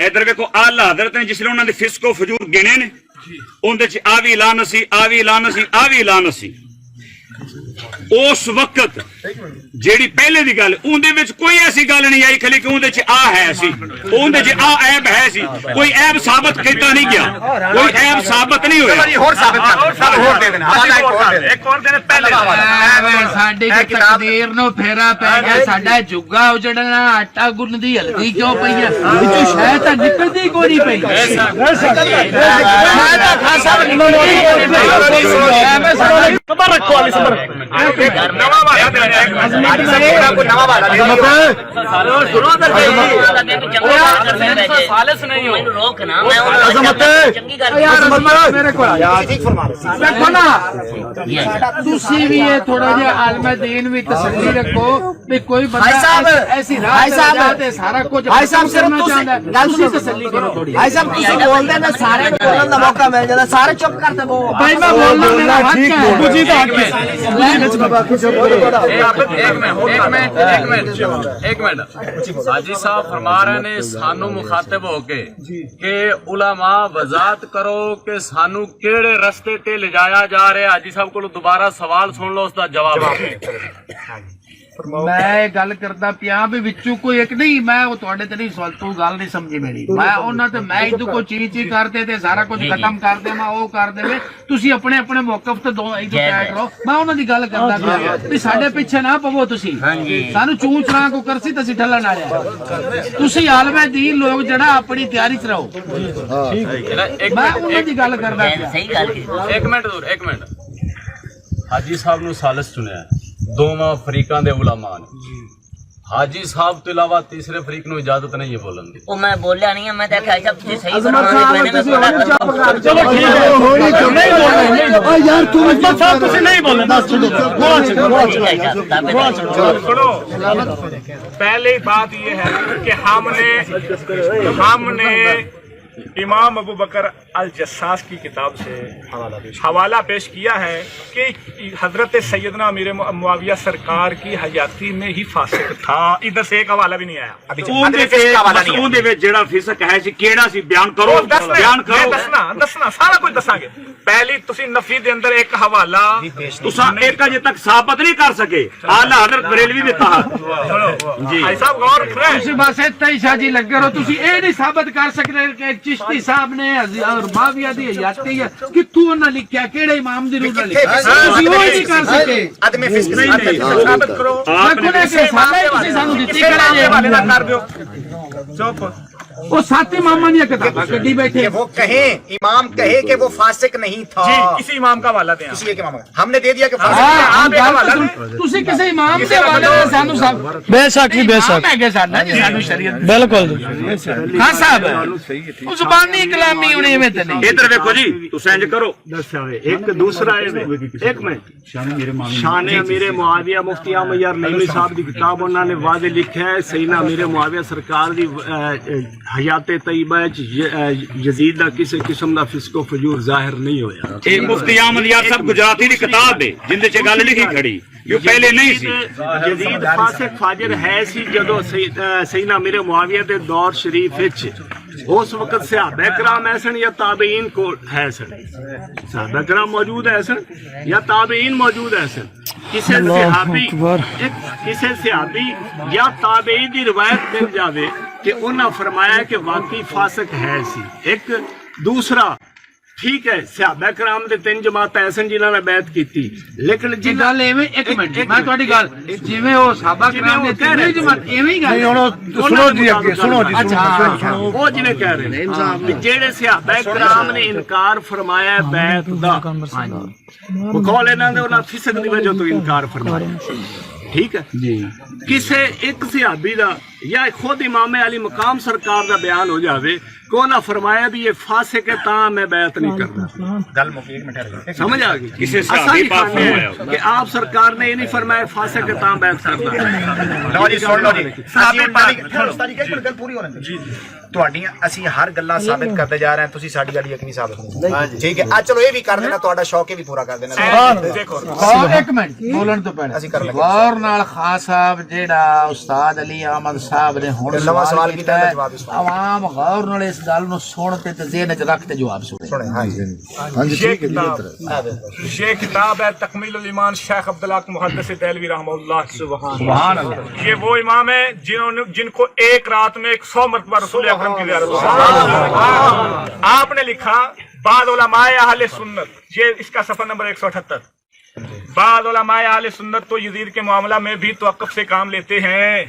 ਇਧਰ ਵੇਖੋ ਆਲਾ ਹਜ਼ਰਤ ਨੇ ਜਿਸ ਨੇ ਉਹਨਾਂ ਦੇ ਫਿਸਕੋ ਫਜੂਰ ਗਿਣੇ ਨੇ, ਉਹਦੇ ਚ ਆ ਵੀ ਐਲਾਨ ਸੀ, ਆ ਵੀ ਐਲਾਨ ਸੀ, ਆ ਵੀ ਐਲਾਨ ਸੀ। ਉਸ ਵਕਤ ਜਿਹੜੀ ਪਹਿਲੇ ਦੀ ਗੱਲ ਉਹਦੇ ਵਿੱਚ ਕੋਈ ਐਸੀ ਗੱਲ ਨਹੀਂ ਆਈ ਖਲੀ ਕਿ ਉਹਦੇ ਚ ਆ ਹੈ ਸੀ, ਉਹਦੇ ਚ ਆ ਐਬ ਹੈ ਸੀ, ਕੋਈ ਐਬ ਸਾਬਤ ਕੀਤਾ ਨਹੀਂ ਗਿਆ, ਕੋਈ ਐਬ ਸਾਬਤ ਨਹੀਂ ਹੋਇਆ। ਹੋਰ ਸਾਬਤ ਕਰ ਹੋਰ ਦੇ ਦੇਣਾ ਇੱਕ ਹੋਰ ਦਿਨ ਪਹਿਲੇ ਸਾਡੀ ਤਕਦੀਰ ਨੂੰ ਫੇਰਾ ਪੈ ਗਿਆ, ਸਾਡਾ ਜੁੱਗਾ ਉਜੜਨਾ, ਆਟਾ ਗੁੰਨਦੀ ਹਲਦੀ ਕਿਉਂ ਪਈ ਹੈ, ਵਿੱਚੋਂ ਸ਼ਾਇਦ ਤਾਂ ਨਿਕਲਦੀ ਕੋਈ ਨਹੀਂ ਪਈ। ਸ਼ਾਇਦ ਤਾਂ ਖਾਸਾ ਨਿਕਲਦੀ ਕੋਈ ਨਹੀਂ ਪਈ। صبر رکھو علی صبر نواں والا دے رہے ہیں کو نوا والا دیکھو نا تسی بھی یہ تھوڑا جہا عالم دین بھی تسلی رکھو بھی کوئی بندہ ایسی راہ جاتے سارا کچھ کرنا چاہتا ہے تسی تسلی کرو تھوڑی بھائی صاحب تسی بولتے ہیں سارے بولن دا موقع مل جاتا سارے چپ کرتے وہ بھائی میں بولنا میرا حق ہے ایک منٹ حاجی صاحب فرما رہے ہیں سانو مخاطب ہو کے کہ علماء وضاحت کرو کہ سانو کیڑے رستے تے لے جایا جا رہا ہے. حاجی صاحب کو دوبارہ سوال سن لو اس کا جواب. میں گل کرتا پیا بھی وچوں کوئی ایک نہیں میں وہ تواڈے تے نہیں سوال تو گل نہیں سمجھی میری میں انہاں تے میں ادو کو چی کرتے تے سارا کچھ ختم کر دے میں او کر دے تسی اپنے اپنے موقف تے دو ادو کہہ کرو میں انہاں دی گل کردا پیا بھی ساڈے پیچھے نہ پو تسی سانو چوں چراں کو کرسی تے ڈھلن آ جائے تسی عالم دین لوگ جڑا اپنی تیاری چ رہو میں انہاں دی گل کردا پیا. ایک منٹ حاجی صاحب نو سالس چنیا دونوں فریقاں دے علماء نے. حاجی صاحب تو علاوہ تیسرے فریق نو اجازت نہیں ہے بولن دی. وہ میں بولیا نہیں میں تے کہا صاحب تسی صحیح فرمایا میں چلو ٹھیک ہے یار تو عزت صاحب تسی نہیں بولے بس پہلی بات یہ ہے کہ ہم نے امام ابو بکر الجساس کی کتاب سے حوالہ پیش کیا ہے کہ حضرت سیدنا امیر معاویہ سرکار کی حیاتی میں ہی فاسق تھا. ادھر سے ایک حوالہ بھی نہیں آیا. جڑا فسق ہے سی کیڑا سی بیان کرو دسنا سارا کچھ دساں گے. پہلی تسی نفی دے اندر ایک حوالہ تساں ایک اجے تک ثابت نہیں کر سکے. اعلی حضرت بریلوی نے کہا جی بھائی صاحب غور کریں تسی بس اتنا ہی شاجی لگے رہو تسی اے نہیں ثابت کر سکتے کہ چشتی صاحب نے اور معاویہ دی حیاتی ہے کہ تو نہ لکھیا کیڑے امام دی روح نہ لکھیا تسی وہ نہیں کر سکے. عدم فسق ثابت کرو. میں کہ سالے تسی سانو دتی کرا حوالے نہ کر دیو. چپ. وہ ساتھ اماماں دی کتاب کڈی بیٹھے وہ کہیں امام کہے کہ وہ فاسق نہیں تھا. جی کسی امام کا حوالہ دیں. کسی ایک امام ہم نے دے دیا کہ تسی کسی امام دے حوالے سانو صاحب بے شک جی بے شک میں کہ سانو شریعت بالکل ہاں صاحب وہ زبانی کلامی ہونے میں تے نہیں. ادھر دیکھو جی تسیں انج کرو ایک دوسرا ایک منٹ شان امیر معاویہ مفتی احمد یار نعیمی صاحب دی کتاب انہوں نے واضح لکھا ہے سیدنا امیر معاویہ سرکار دی حیات طیبہ یزید دا کسی قسم دا فسق و فجور ظاہر نہیں ہویا. ایک مفتی احمد یار صاحب گجراتی دی کتاب ہے جن دے گل لکھی کھڑی جو پہلے نہیں سی. یزید فاسق فاجر ہے سی جدو سیدنا امیر معاویہ دے دور شریف وچ اس وقت صحابہ کرام ایسن یا تابعین کو ہے سن. صحابہ کرام موجود ہے سن یا تابعین موجود ہے سن. کسی صحابی یا تابعی دی روایت مل جاوے کہ انہاں فرمایا کہ واقعی فاسق ہے سی. ایک دوسرا ٹھیک ہے صحابہ کرام دے 3 جماعت ایسن جنہاں نے بیعت کیتی لیکن جی گل ایویں ایک منٹ میں تہاڈی گل جویں او صحابہ کرام دے 3 جماعت ایویں ہی گل سنو جی اگے سنو جی اچھا وہ جنہیں کہہ رہے ہیں جیڑے صحابہ کرام نے انکار فرمایا ہے بیعت دا وہ قول انہاں دے انہاں فسق دی وجہ تو انکار فرمایا. ٹھیک ہے جی کسے ایک صحابی دا یا خود امام علی مقام سرکار دا بیان ہو جاوے کو نہ فرمایا بھی یہ فاسق ہے تاں میں بیعت نہیں کرتا. گل مکی ایک منٹ سمجھ آ گئی. کسی صحابی پاک فرمایا کہ آپ سرکار نے یہ نہیں فرمایا فاسق ہے تاں بیعت کرتا. لو جی سن لو جی استاد جی گل پوری ہونے دیں. تہاڈیاں اسی ہر گلاں ثابت کرتے جا رہے ہیں تسی ساڈی گل ایک نہیں ثابت نہیں. ٹھیک ہے آ چلو یہ بھی کر دینا تہاڈا شوق بھی پورا کر دینا. دیکھو ایک منٹ بولن تو پہلے غور نال خاص صاحب جیڑا استاد علی احمد صاحب نے ہن سوال کیتا ہے عوام غور نال اس گل نو سن تے ذہن وچ رکھ تے جواب سنے. ہاں جی ٹھیک ہے. یہ کتاب ہے تکمیل الایمان شیخ عبداللہ محدث دہلوی رحمہ اللہ. سبحان اللہ. یہ وہ امام ہے جن کو ایک رات میں 100 مرتبہ رسول اکرم کی زیارت. آپ نے لکھا بعض علماء اہل سنت یہ اس کا صفحہ نمبر 178. بعض علماء اہل سنت تو یزید کے معاملہ میں بھی توقف سے کام لیتے ہیں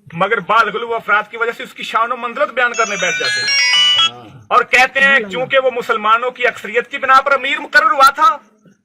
مگر بعض غلو افراد کی وجہ سے اس کی شان و منزلت بیان کرنے بیٹھ جاتے ہیں اور کہتے ہیں چونکہ وہ مسلمانوں کی اکثریت کی بنا پر امیر مقرر ہوا تھا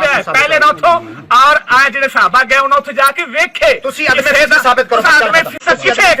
ਪਿਆ, ਪਹਿਲੇ ਨਾਲ ਉੱਥੋਂ ਔਰ ਆ ਜਿਹੜੇ ਸਹਾਬਾ ਗਏ ਉਹਨਾਂ ਉੱਥੇ ਜਾ ਕੇ ਵੇਖੇ। ਤੁਸੀਂ ਅੱਜ ਫਿਰ ਇਹਦਾ ਸਾਬਤ ਕਰੋ, ਕਿਸੇ ਇੱਕ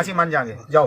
ਅਸੀਂ ਮੰਨ ਜਾਾਂਗੇ। ਜਾਓ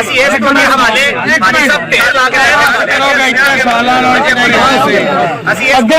ਅਸੀਂ ਇਸ ਤੋਂ ਦੇ ਹਵਾਲੇ ਮਾਨੀ ਸਭ ਢੇਰ ਲਾ ਕੇ ਅਸੀਂ ਇਸ ਕੇ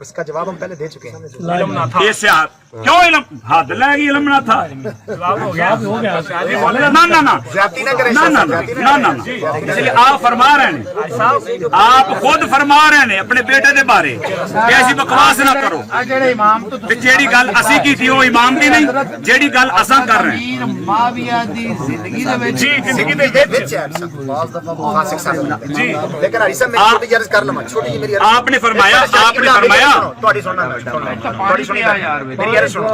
اس کا جواب ہم پہلے دے چکے ہیں. علم نہ تھا. یہ سے کیوں علم حد لے گی علم نہ تھا. جواب ہو گیا. نہ زیادتی نہ کریں. اس لیے آپ فرما رہے ہیں, آپ خود فرما رہے ہیں اپنے بیٹے دے بارے کہ ایسی بکواس نہ کرو. جیڑی گل اسی کی تھی وہ امام دی نہیں, جیڑی گل اساں کر رہے ہیں. معاویہ دی زندگی دے وچ جی زندگی دے جی لیکن علی صاحب میں چھوٹی عرض کر لواں. چھوٹی جی میری آپ نے فرمایا تھوڑی سننا تھوڑی سنی میری عرض سنو.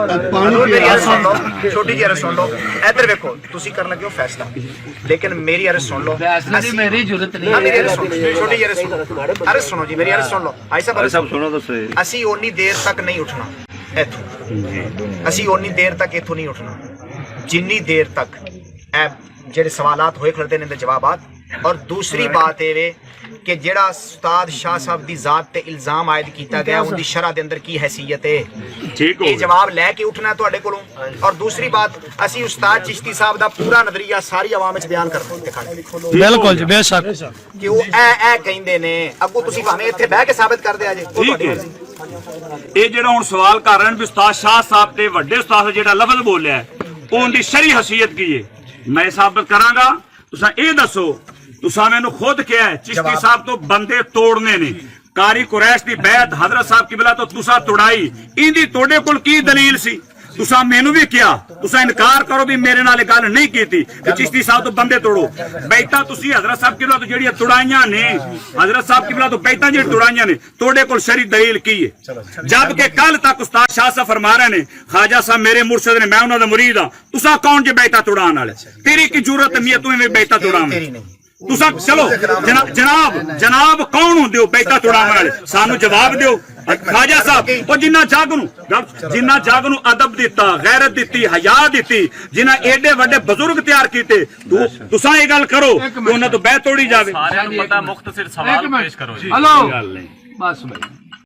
میری عرض سن لو. چھوٹی جی عرض سن لو. ادھر ویکھو تسی کرن لگے ہو فیصلہ, لیکن میری عرض سن لو. فیصلے دی میری ضرورت نہیں میری عرض سنو. چھوٹی جی عرض سنو. عرض سنو جی میری عرض سن لو. بھائی صاحب سنو تو صحیح. اسی اونی دیر تک نہیں اٹھنا ایتھوں. اسی اونی دیر تک ایتھوں نہیں اٹھنا جنی دیر تک جڑے سوالات ہوئے کھڑتے نے جوابات. اور دوسری بات یہ کہ جڑا استاد شاہ صاحب دی ذات تے الزام عائد کیتا گیا ان دی شرح دے اندر کی حیثیت ہے, یہ جواب لے کے اٹھنا ہے تواڈے کولوں. اور دوسری بات اسی استاد چشتی صاحب دا پورا نظریہ ساری عوام وچ بیان کرنا دکھانا بالکل جی بے شک کہ وہ اے کہندے نے اگوں تسی بھاویں ایتھے بیٹھ کے ثابت کر دے. یہ جڑا ہن سوال کر رہے ہیں استاد شاہ صاحب تے وڈے استاد جڑا لفظ بولیا ہے اون دی شرعی حیثیت کی ہے میں ثابت کراں گا. تساں اے دسو, تساں مینوں خود کیا ہے چشتی صاحب تو بندے توڑنے نے, کاری قریش دی بیعت حضرت صاحب قبلہ تو تساں توڑائی, این دی توڑے کول کی دلیل سی؟ تساں مینوں بھی کیا, تساں انکار کرو بھی میرے نال گل نہیں کیتی کہ چشتی صاحب تو بندے توڑو. بیعتاں تسی حضرت صاحب قبلہ تو جڑیاں توڑائیاں نے, حضرت صاحب قبلہ تو بیعتاں جڑی توڑائیاں نے توڑے کول شرعی دلیل کی ہے؟ جبکہ کل تک استاد شاہ صاحب فرما رہے نے خواجہ صاحب میرے مرشد نے, میں انہاں دا مرید ہاں. تساں کون جے بیعتاں توڑان والے؟ تیری کی جرت نہیں ہے تو میں بیعتاں توڑاں؟ تساں چلو جناب کون ہوندے ہو بیعتاں توڑان والے؟ سانو جواب دیو. خواجہ صاحب وہ جنہ جگ نو ادب دیتا, غیرت دیتی, حیا دیتی, جنہ ایڈے وڈے بزرگ تیار کیتے, تساں یہ گل کرو کہ انہاں تو بیعت توڑی جاوے. سارے نوں پتہ مختصر سوال پیش کرو جی. ہلو بس بھائی